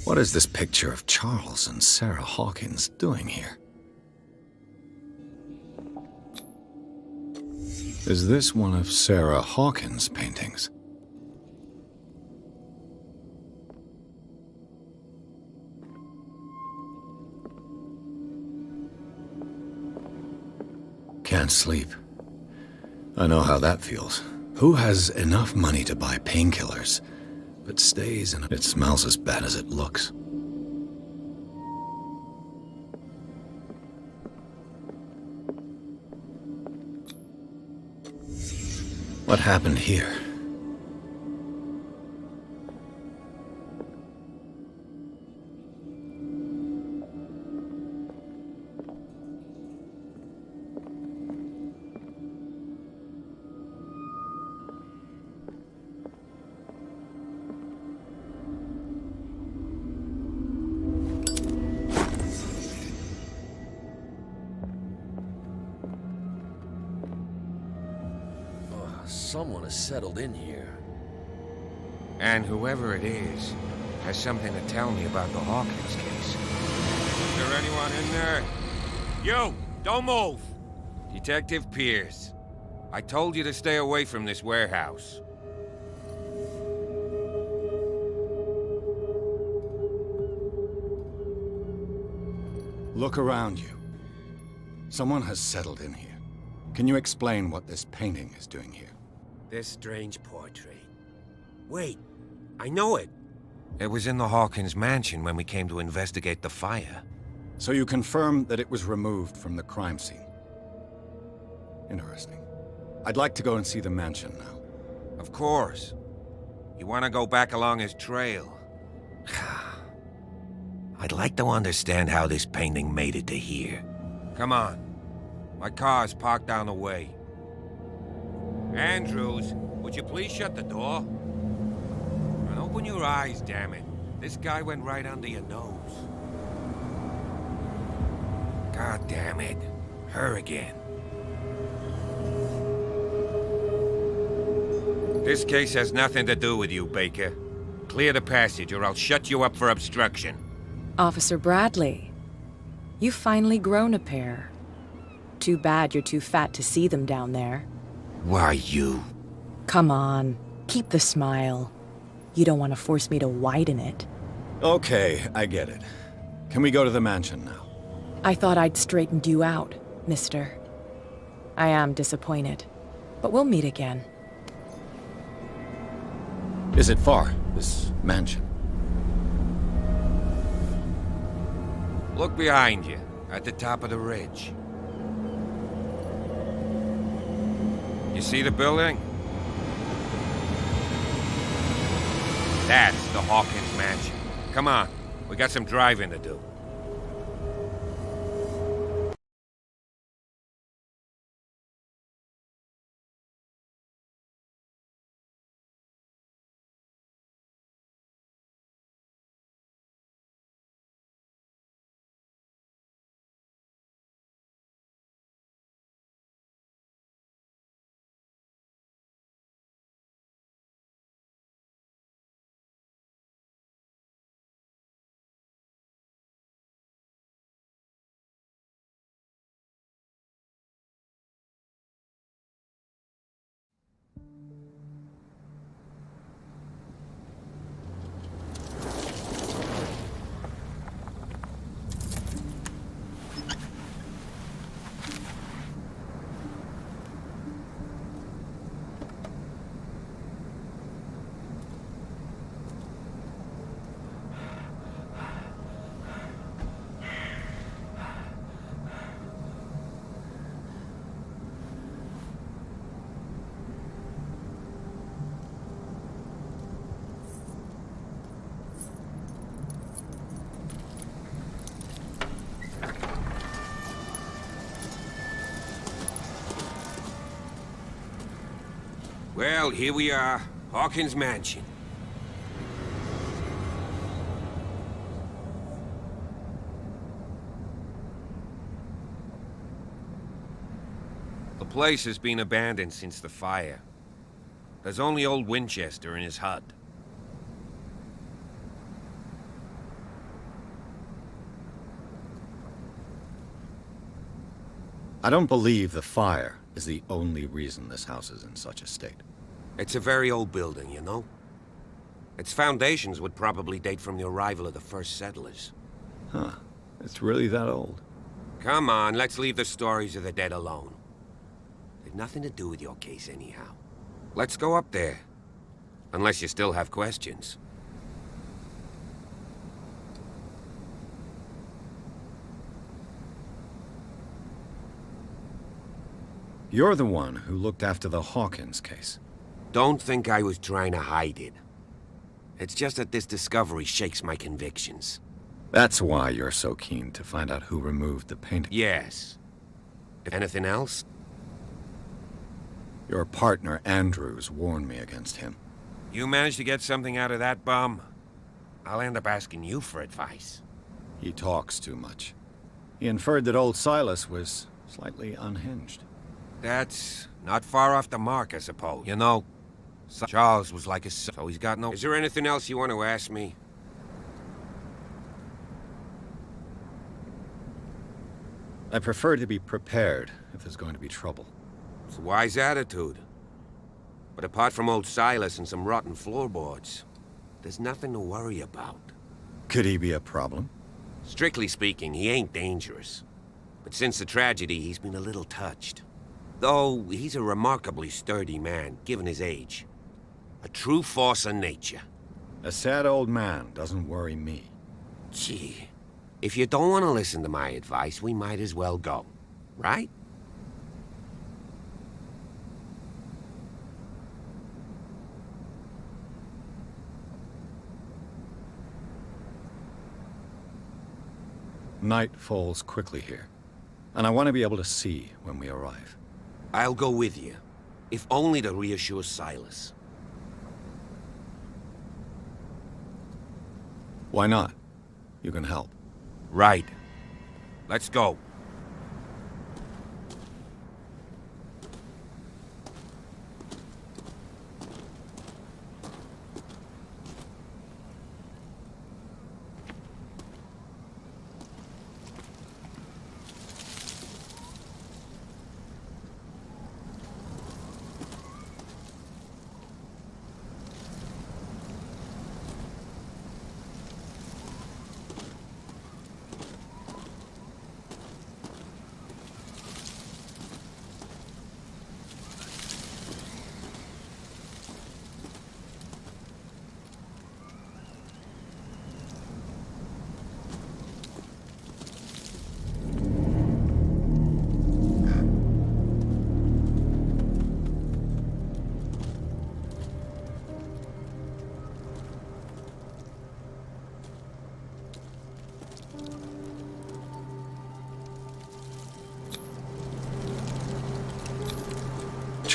What is this picture of Charles and Sarah Hawkins doing here? Is this one of Sarah Hawkins' paintings? Can't sleep. I know how that feels. Who has enough money to buy painkillers, but stays in it smells as bad as it looks. What happened here? Someone has settled in here. And whoever it is has something to tell me about the Hawkins case. Is there anyone in there? You! Don't move! Detective Pierce. I told you to stay away from this warehouse. Look around you. Someone has settled in here. Can you explain what this painting is doing here? This strange portrait. Wait, I know it. It was in the Hawkins mansion when we came to investigate the fire. So you confirm that it was removed from the crime scene? Interesting. I'd like to go and see the mansion now. Of course. You want to go back along his trail? I'd like to understand how this painting made it to here. Come on. My car's parked down the way. Andrews, would you please shut the door? And open your eyes, damn it. This guy went right under your nose. God damn it. Her again. This case has nothing to do with you, Baker. Clear the passage or I'll shut you up for obstruction. Officer Bradley, you've finally grown a pair. Too bad you're too fat to see them down there. Why, you? Come on, keep the smile. You don't want to force me to widen it. Okay, I get it. Can we go to the mansion now? I thought I'd straightened you out, mister. I am disappointed, but we'll meet again. Is it far, this mansion? Look behind you, at the top of the ridge. You see the building? That's the Hawkins mansion. Come on, we got some driving to do. Well, here we are, Hawkins Mansion. The place has been abandoned since the fire. There's only old Winchester in his hut. I don't believe the fire is the only reason this house is in such a state. It's a very old building, you know? Its foundations would probably date from the arrival of the first settlers. Huh. It's really that old? Come on, let's leave the stories of the dead alone. They've nothing to do with your case anyhow. Let's go up there. Unless you still have questions. You're the one who looked after the Hawkins case. Don't think I was trying to hide it. It's just that this discovery shakes my convictions. That's why you're so keen to find out who removed the painting. Yes. Anything else? Your partner, Andrews, warned me against him. You managed to get something out of that bum? I'll end up asking you for advice. He talks too much. He inferred that old Silas was slightly unhinged. That's not far off the mark, I suppose. You know, Charles was like a son, so he's got no... Is there anything else you want to ask me? I prefer to be prepared if there's going to be trouble. It's a wise attitude. But apart from old Silas and some rotten floorboards, there's nothing to worry about. Could he be a problem? Strictly speaking, he ain't dangerous. But since the tragedy, he's been a little touched. Though, he's a remarkably sturdy man, given his age. A true force of nature. A sad old man doesn't worry me. Gee, if you don't want to listen to my advice, we might as well go. Right? Night falls quickly here, and I want to be able to see when we arrive. I'll go with you, if only to reassure Silas. Why not? You can help. Right. Let's go.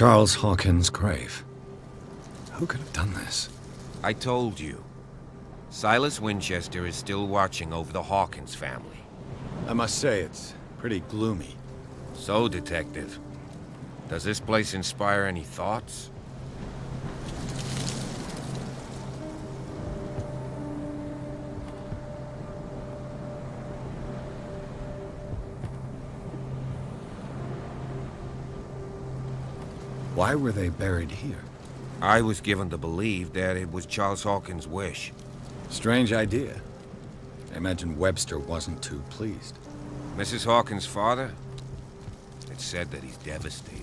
Charles Hawkins' grave. Who could have done this? I told you. Silas Winchester is still watching over the Hawkins family. I must say, it's pretty gloomy. So, Detective, does this place inspire any thoughts? Why were they buried here? I was given to believe that it was Charles Hawkins' wish. Strange idea. I imagine Webster wasn't too pleased. Mrs. Hawkins' father? It's said that he's devastated.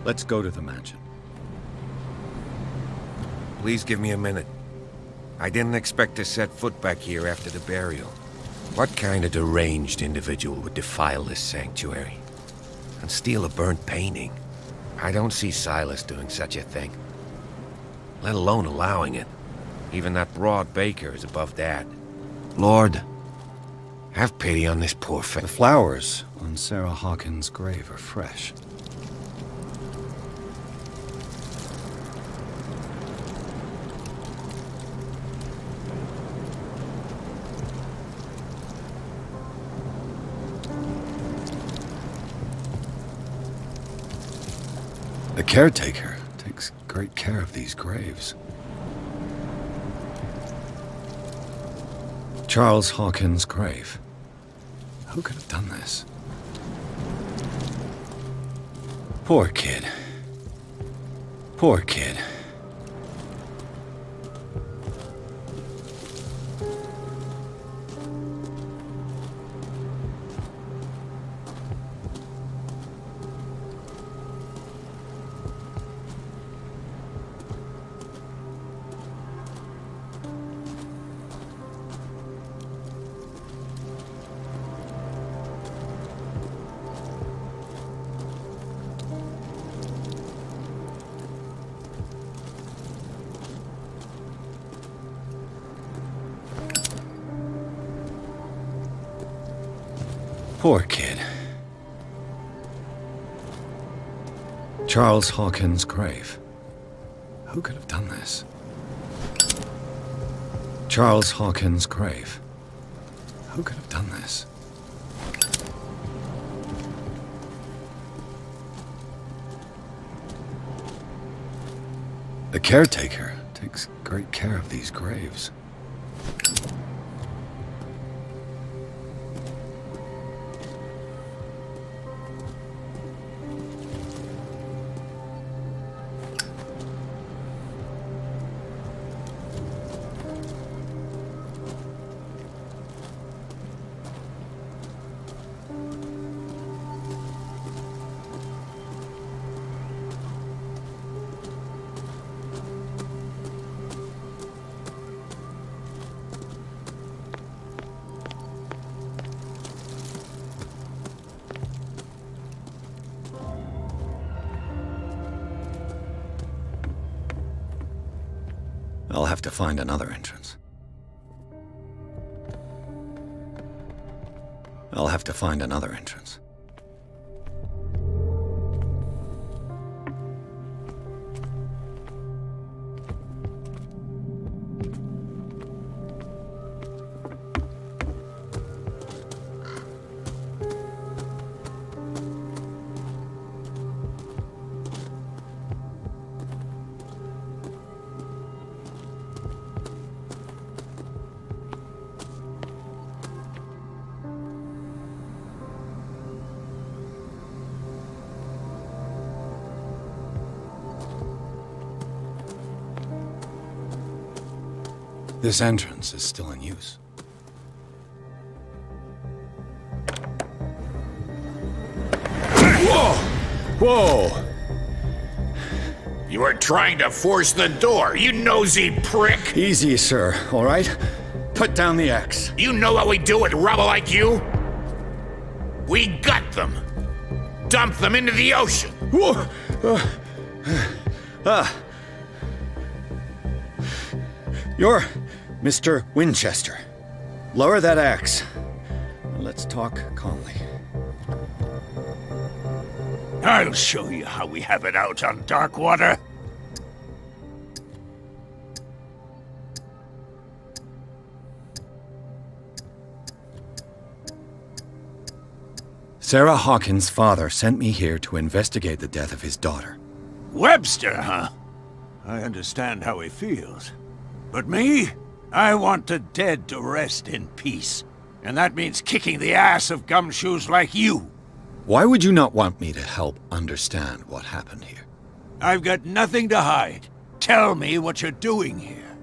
Let's go to the mansion. Please give me a minute. I didn't expect to set foot back here after the burial. What kind of deranged individual would defile this sanctuary? And steal a burnt painting? I don't see Silas doing such a thing. Let alone allowing it. Even that broad baker is above that. Lord, have pity on this poor The flowers on Sarah Hawkins' grave are fresh. The caretaker takes great care of these graves. Charles Hawkins' grave. Who could have done this? Poor kid. Poor kid. Poor kid. Charles Hawkins' grave. Who could have done this? Charles Hawkins' grave. Who could have done this? The caretaker takes great care of these graves. I'll have to find another entrance. I'll have to find another entrance. This entrance is still in use. Whoa! Whoa! You were trying to force the door, you nosy prick! Easy, sir, all right? Put down the axe. You know what we do with rubble like you? We gut them. Dump them into the ocean. Whoa! You're Mr. Winchester. Lower that axe. Let's talk calmly. I'll show you how we have it out on dark water. Sarah Hawkins' father sent me here to investigate the death of his daughter. Webster, huh? I understand how he feels. But me? I want the dead to rest in peace. And that means kicking the ass of gumshoes like you. Why would you not want me to help understand what happened here? I've got nothing to hide. Tell me what you're doing here.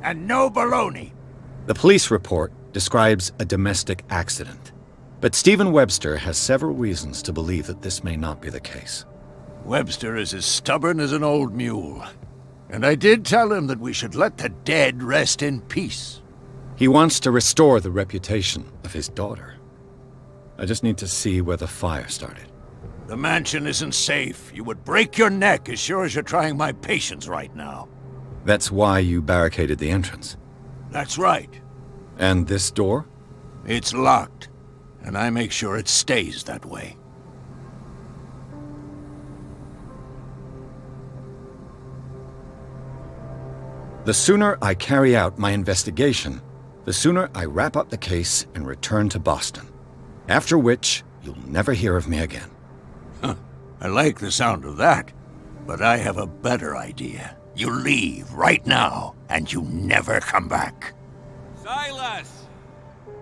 And no baloney. The police report describes a domestic accident. But Stephen Webster has several reasons to believe that this may not be the case. Webster is as stubborn as an old mule. And I did tell him that we should let the dead rest in peace. He wants to restore the reputation of his daughter. I just need to see where the fire started. The mansion isn't safe. You would break your neck as sure as you're trying my patience right now. That's why you barricaded the entrance. That's right. And this door? It's locked, and I make sure it stays that way. The sooner I carry out my investigation, the sooner I wrap up the case and return to Boston. After which, you'll never hear of me again. Huh. I like the sound of that, but I have a better idea. You leave right now, and you never come back. Silas!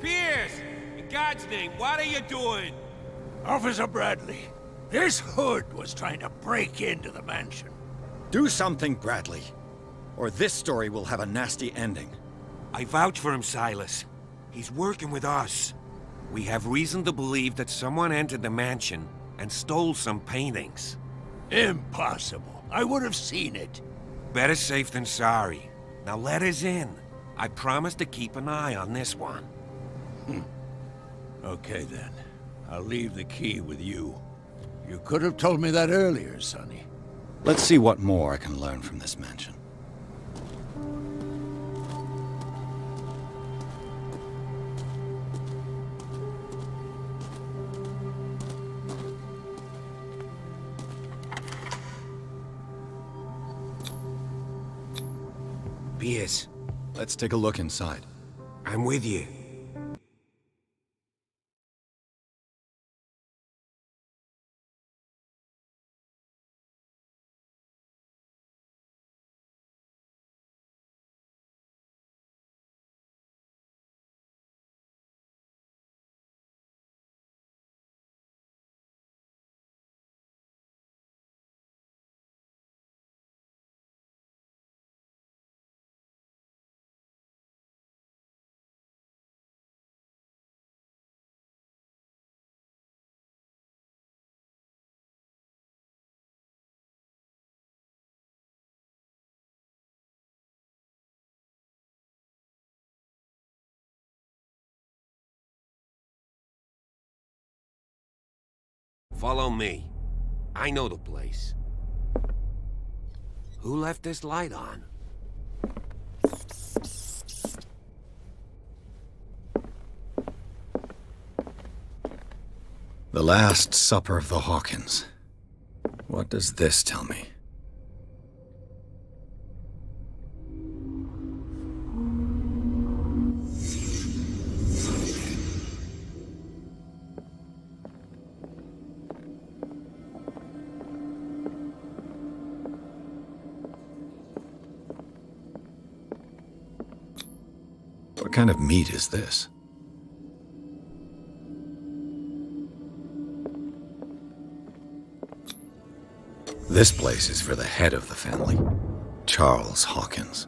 Pierce! In God's name, what are you doing? Officer Bradley, this hood was trying to break into the mansion. Do something, Bradley, or this story will have a nasty ending. I vouch for him, Silas. He's working with us. We have reason to believe that someone entered the mansion and stole some paintings. Impossible. I would have seen it. Better safe than sorry. Now let us in. I promise to keep an eye on this one. Okay then. I'll leave the key with you. You could have told me that earlier, Sonny. Let's see what more I can learn from this mansion. Pierce. Let's take a look inside. I'm with you. Follow me. I know the place. Who left this light on? The Last Supper of the Hawkins. What does this tell me? What kind of meat is this? This place is for the head of the family, Charles Hawkins.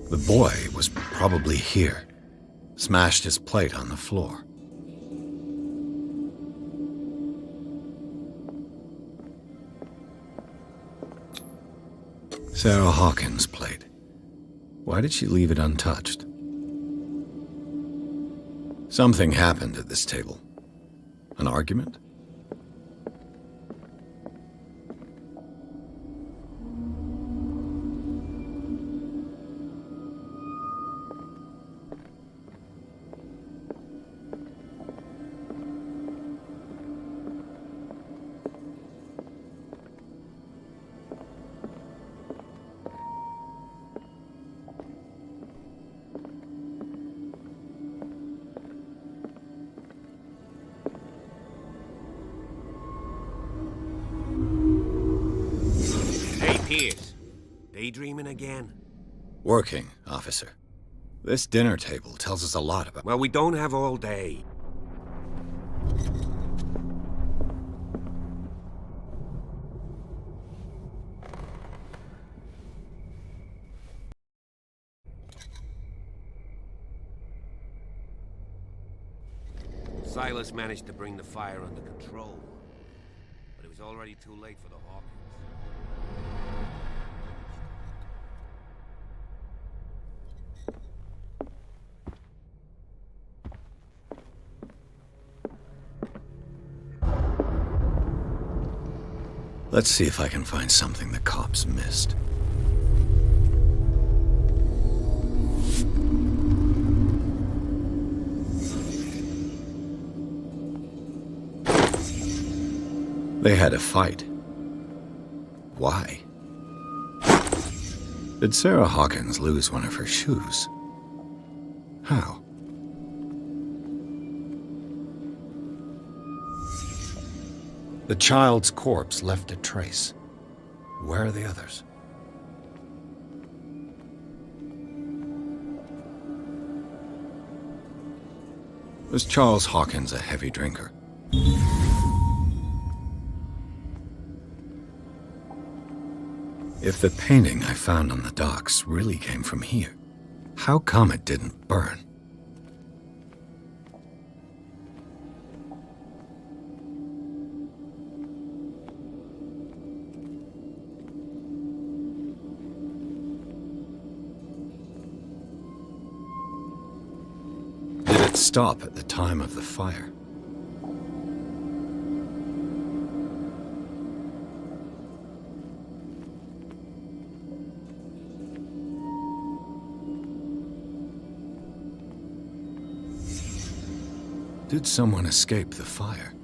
The boy was probably here. Smashed his plate on the floor. Sarah Hawkins' plate. Why did she leave it untouched? Something happened at this table. An argument? Pierce, daydreaming again? Working, officer. This dinner table tells us a lot about... Well, we don't have all day. Silas managed to bring the fire under control, but it was already too late for the Hawkins. Let's see if I can find something the cops missed. They had a fight. Why? Did Sarah Hawkins lose one of her shoes? How? The child's corpse left a trace. Where are the others? Was Charles Hawkins a heavy drinker? If the painting I found on the docks really came from here, how come it didn't burn? Did it stop at the time of the fire? Did someone escape the fire?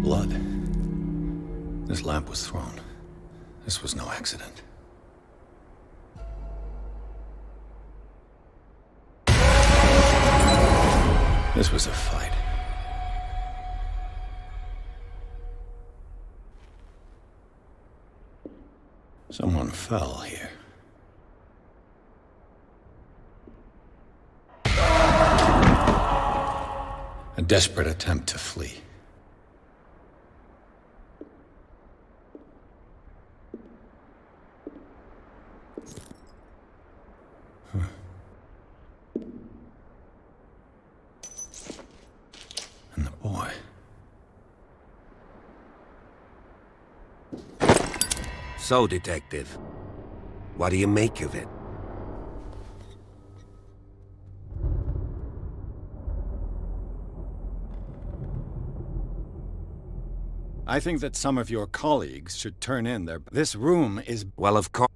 Blood. This lamp was thrown. This was no accident. This was a fight. Someone fell here. A desperate attempt to flee. And the boy. So, Detective, what do you make of it? I think that some of your colleagues should turn in their... This room is... Well, of course.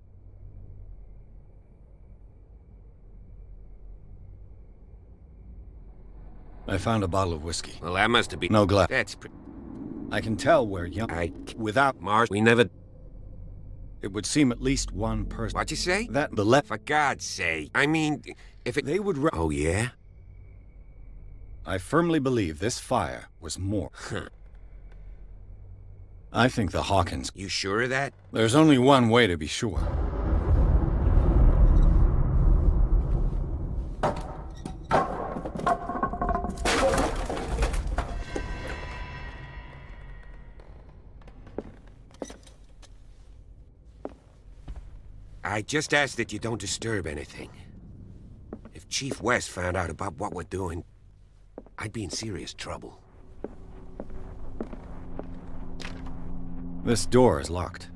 I found a bottle of whiskey. Well, that must have been... No glass. That's... I can tell where young... Without... Mars, we never... It would seem at least one person... What'd you say? That the left... For God's sake. I mean, if it... They would... Oh, yeah? I firmly believe this fire was more... I think the Hawkins... You sure of that? There's only one way to be sure. I just ask that you don't disturb anything. If Chief West found out about what we're doing, I'd be in serious trouble. This door is locked.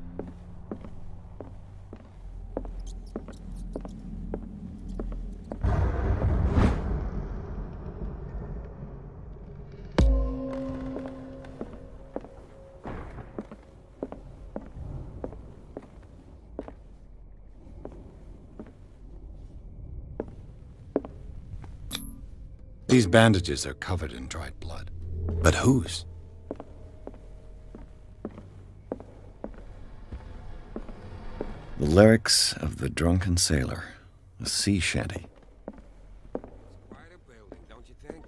These bandages are covered in dried blood. But whose? The lyrics of the drunken sailor, a sea shanty. Quite a building, don't you think?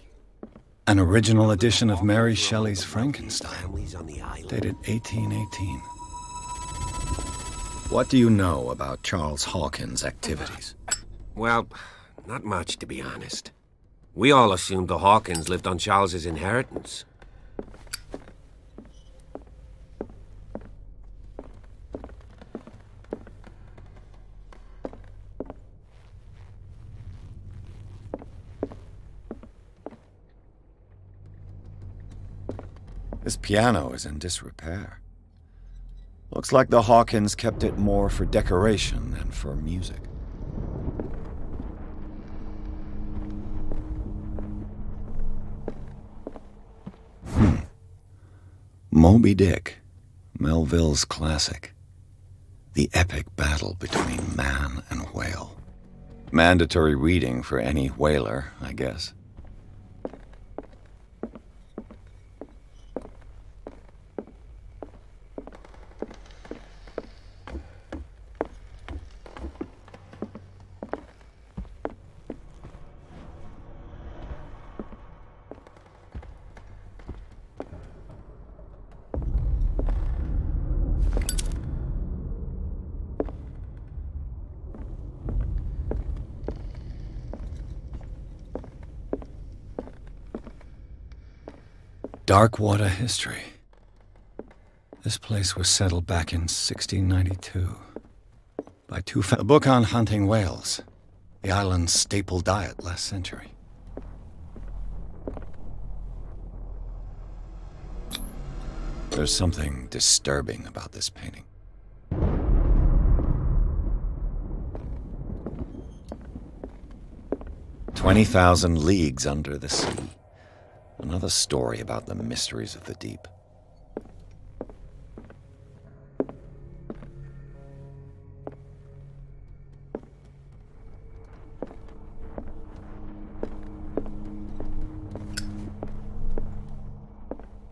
An original edition of Mary Shelley's Frankenstein, dated 1818. What do you know about Charles Hawkins' activities? Well, not much, to be honest. We all assumed the Hawkins lived on Charles's inheritance. This piano is in disrepair. Looks like the Hawkins kept it more for decoration than for music. Moby Dick, Melville's classic. The epic battle between man and whale. Mandatory reading for any whaler, I guess. Darkwater history. This place was settled back in 1692 by a book on hunting whales, the island's staple diet last century. There's something disturbing about this painting. "20,000 Leagues Under the Sea." Another story about the mysteries of the deep.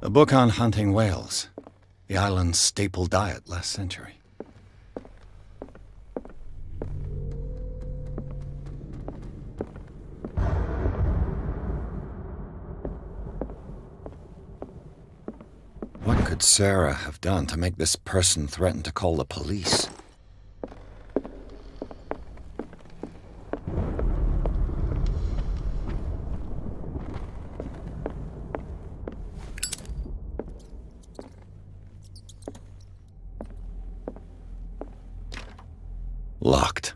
A book on hunting whales, the island's staple diet last century. What could Sarah have done to make this person threaten to call the police? Locked.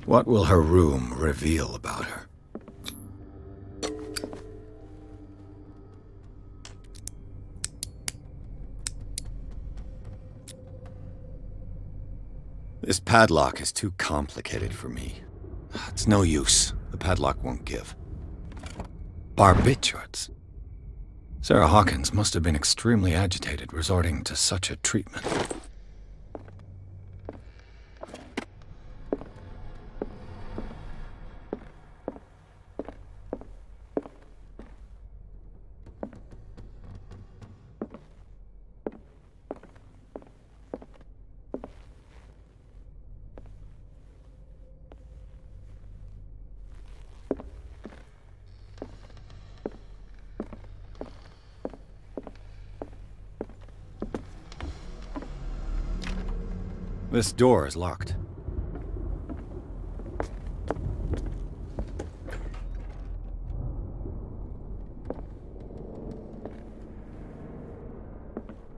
What will her room reveal about her? This padlock is too complicated for me. It's no use. The padlock won't give. Barbiturates. Sarah Hawkins must have been extremely agitated resorting to such a treatment. This door is locked.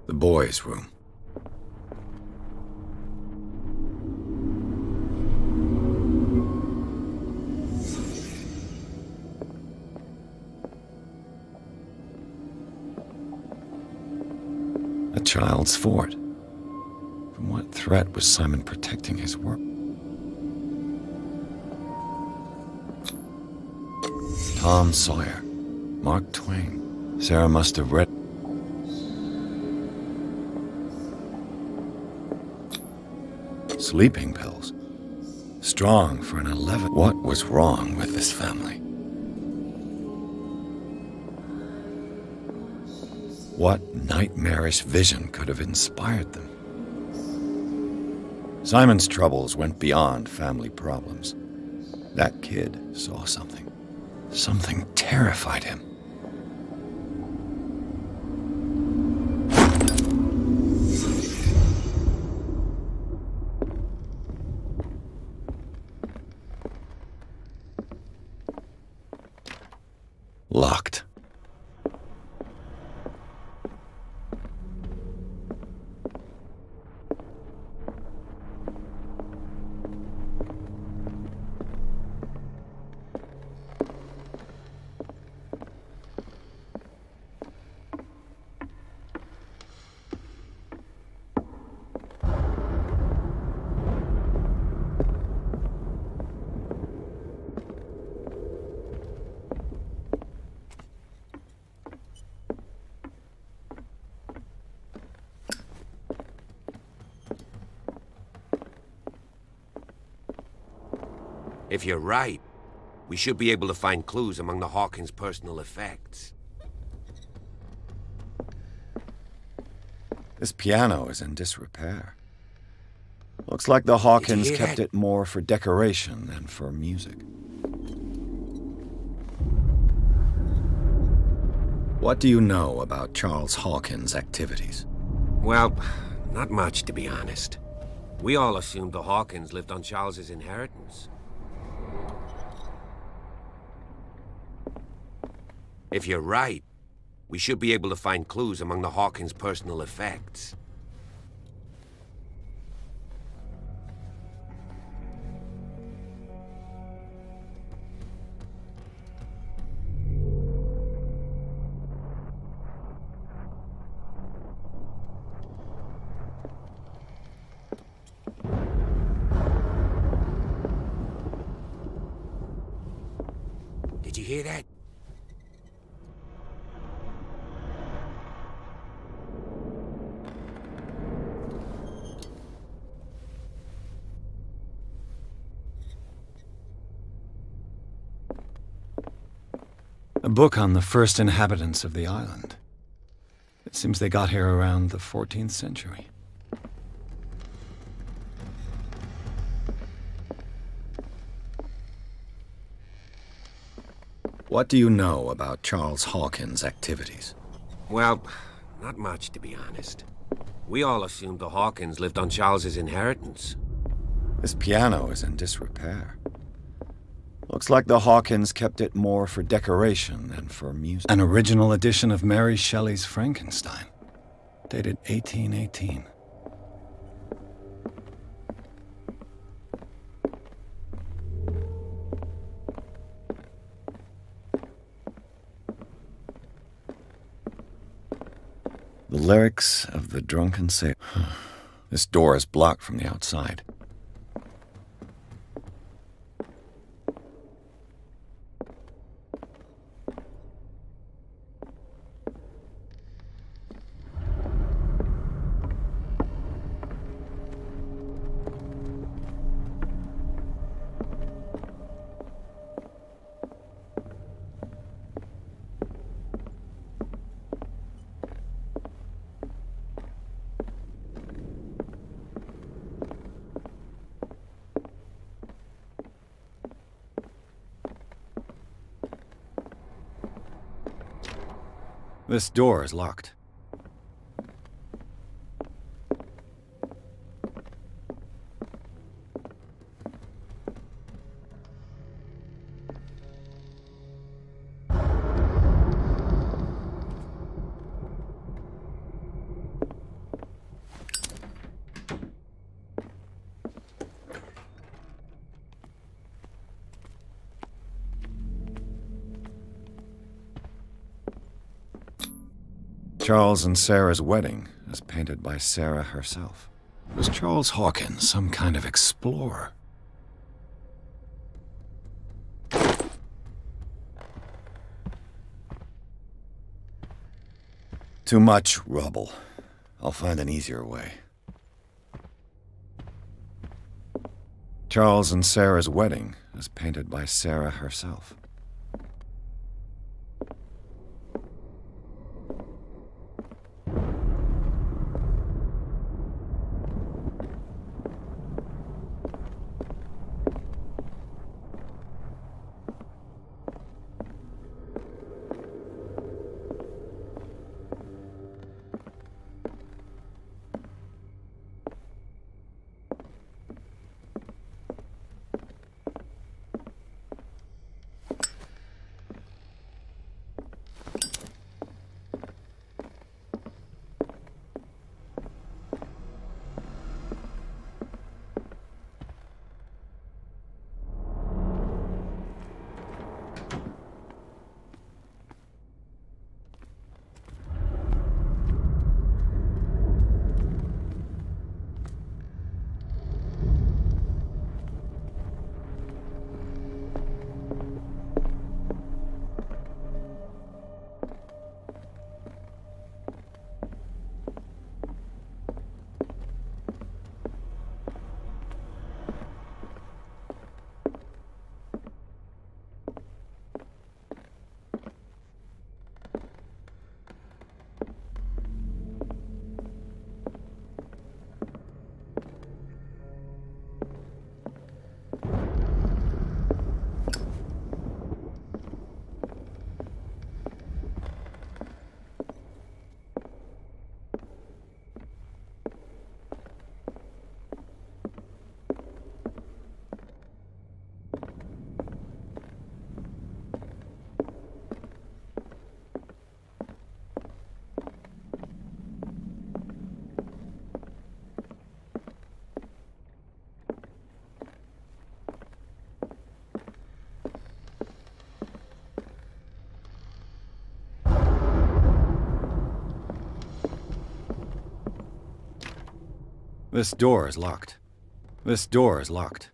The boys' room. A child's fort. From what threat was Simon protecting his work? Tom Sawyer, Mark Twain. Sarah must have read. Sleeping pills. Strong for an 11. What was wrong with this family? What nightmarish vision could have inspired them? Simon's troubles went beyond family problems. That kid saw something. Something terrified him. Locked. If you're right, we should be able to find clues among the Hawkins' personal effects. This piano is in disrepair. Looks like the Hawkins kept it more for decoration than for music. What do you know about Charles Hawkins' activities? Well, not much, to be honest. We all assumed the Hawkins lived on Charles's inheritance. If you're right, we should be able to find clues among the Hawkins' personal effects. Did you hear that? A book on the first inhabitants of the island. It seems they got here around the 14th century. What do you know about Charles Hawkins' activities? Well, not much, to be honest. We all assumed the Hawkins lived on Charles's inheritance. This piano is in disrepair. Looks like the Hawkins kept it more for decoration than for music. An original edition of Mary Shelley's Frankenstein, dated 1818. The lyrics of the drunken sailor. This door is blocked from the outside. This door is locked. Charles and Sarah's wedding, as painted by Sarah herself. Was Charles Hawkins some kind of explorer? Too much rubble. I'll find an easier way. Charles and Sarah's wedding, as painted by Sarah herself. This door is locked. This door is locked.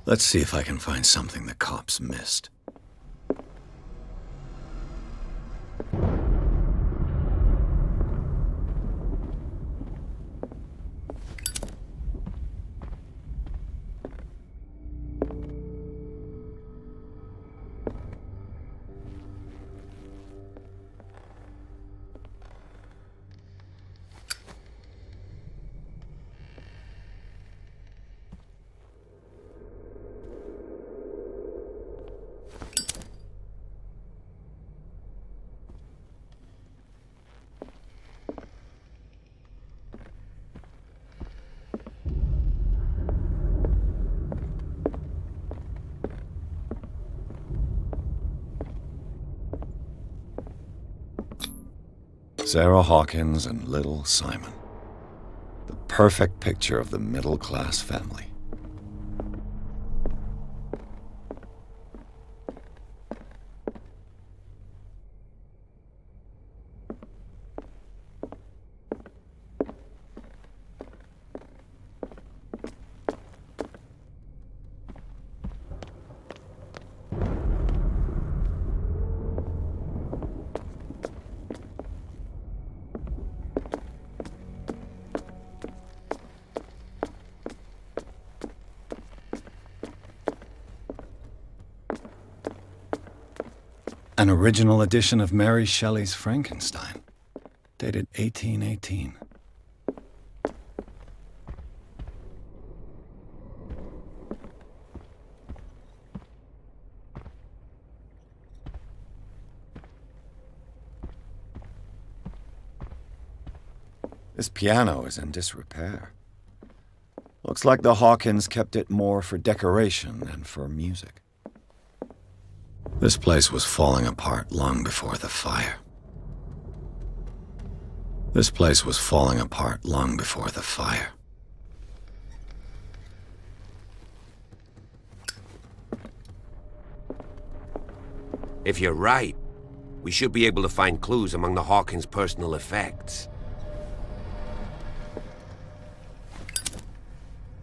Let's see if I can find something the cops missed. Sarah Hawkins and little Simon. The perfect picture of the middle-class family. An original edition of Mary Shelley's Frankenstein, dated 1818. This piano is in disrepair. Looks like the Hawkins kept it more for decoration than for music. This place was falling apart long before the fire. This place was falling apart long before the fire. If you're right, we should be able to find clues among the Hawkins' personal effects.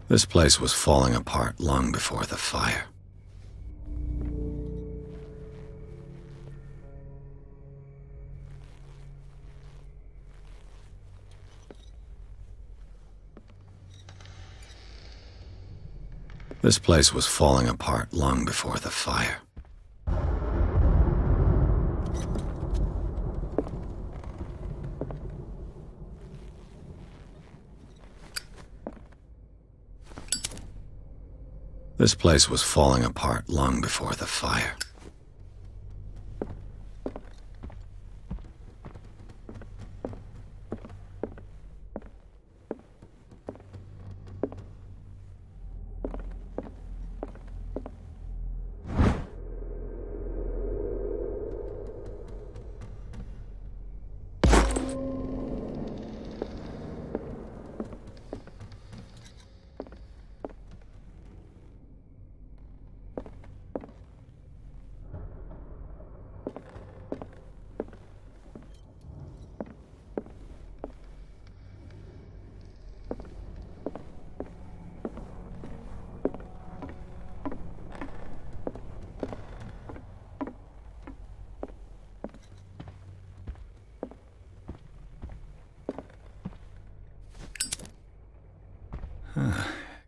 This place was falling apart long before the fire. This place was falling apart long before the fire. This place was falling apart long before the fire.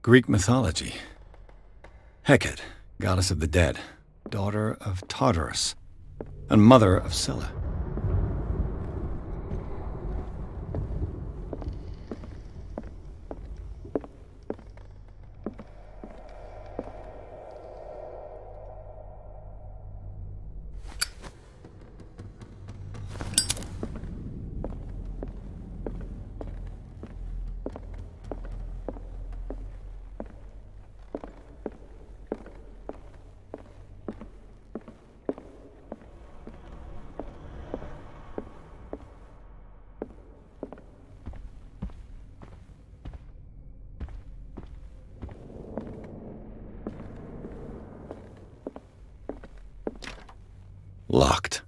Greek mythology. Hecate, goddess of the dead, daughter of Tartarus, and mother of Scylla. Locked.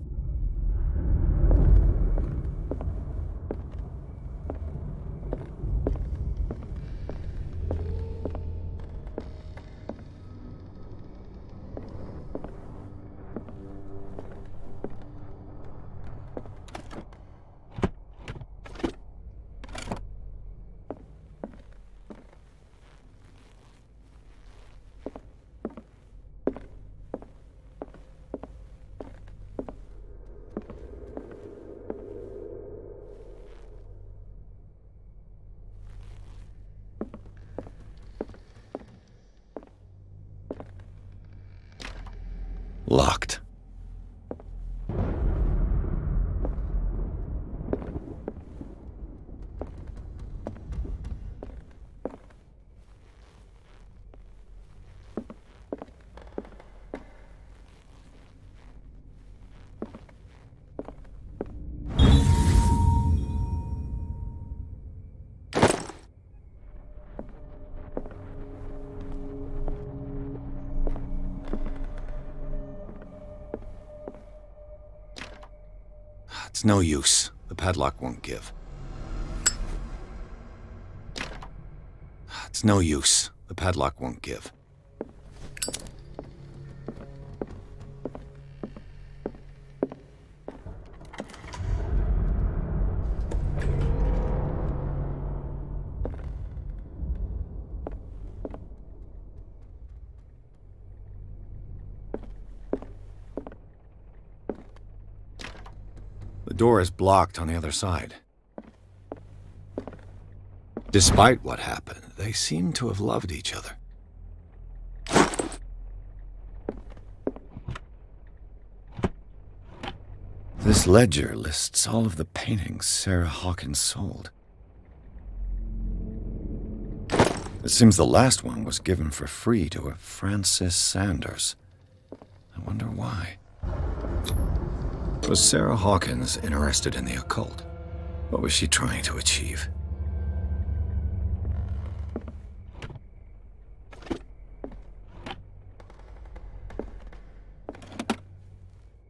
Locked. It's no use. The padlock won't give. It's no use. The padlock won't give. The door is blocked on the other side. Despite what happened, they seem to have loved each other. This ledger lists all of the paintings Sarah Hawkins sold. It seems the last one was given for free to a Francis Sanders. I wonder why. Was Sarah Hawkins interested in the occult? What was she trying to achieve?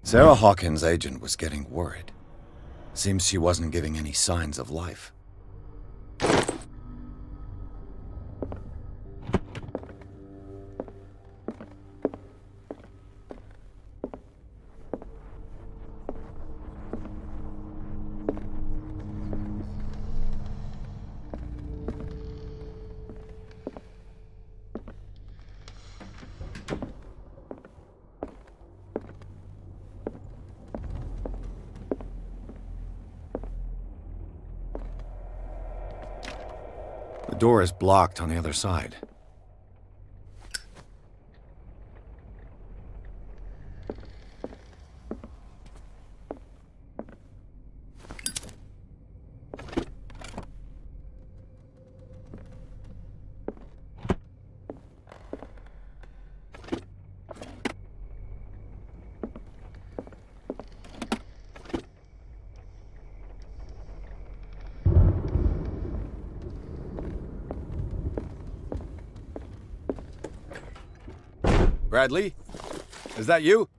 Sarah Hawkins' agent was getting worried. Seems she wasn't giving any signs of life. The door is blocked on the other side. Bradley? Is that you?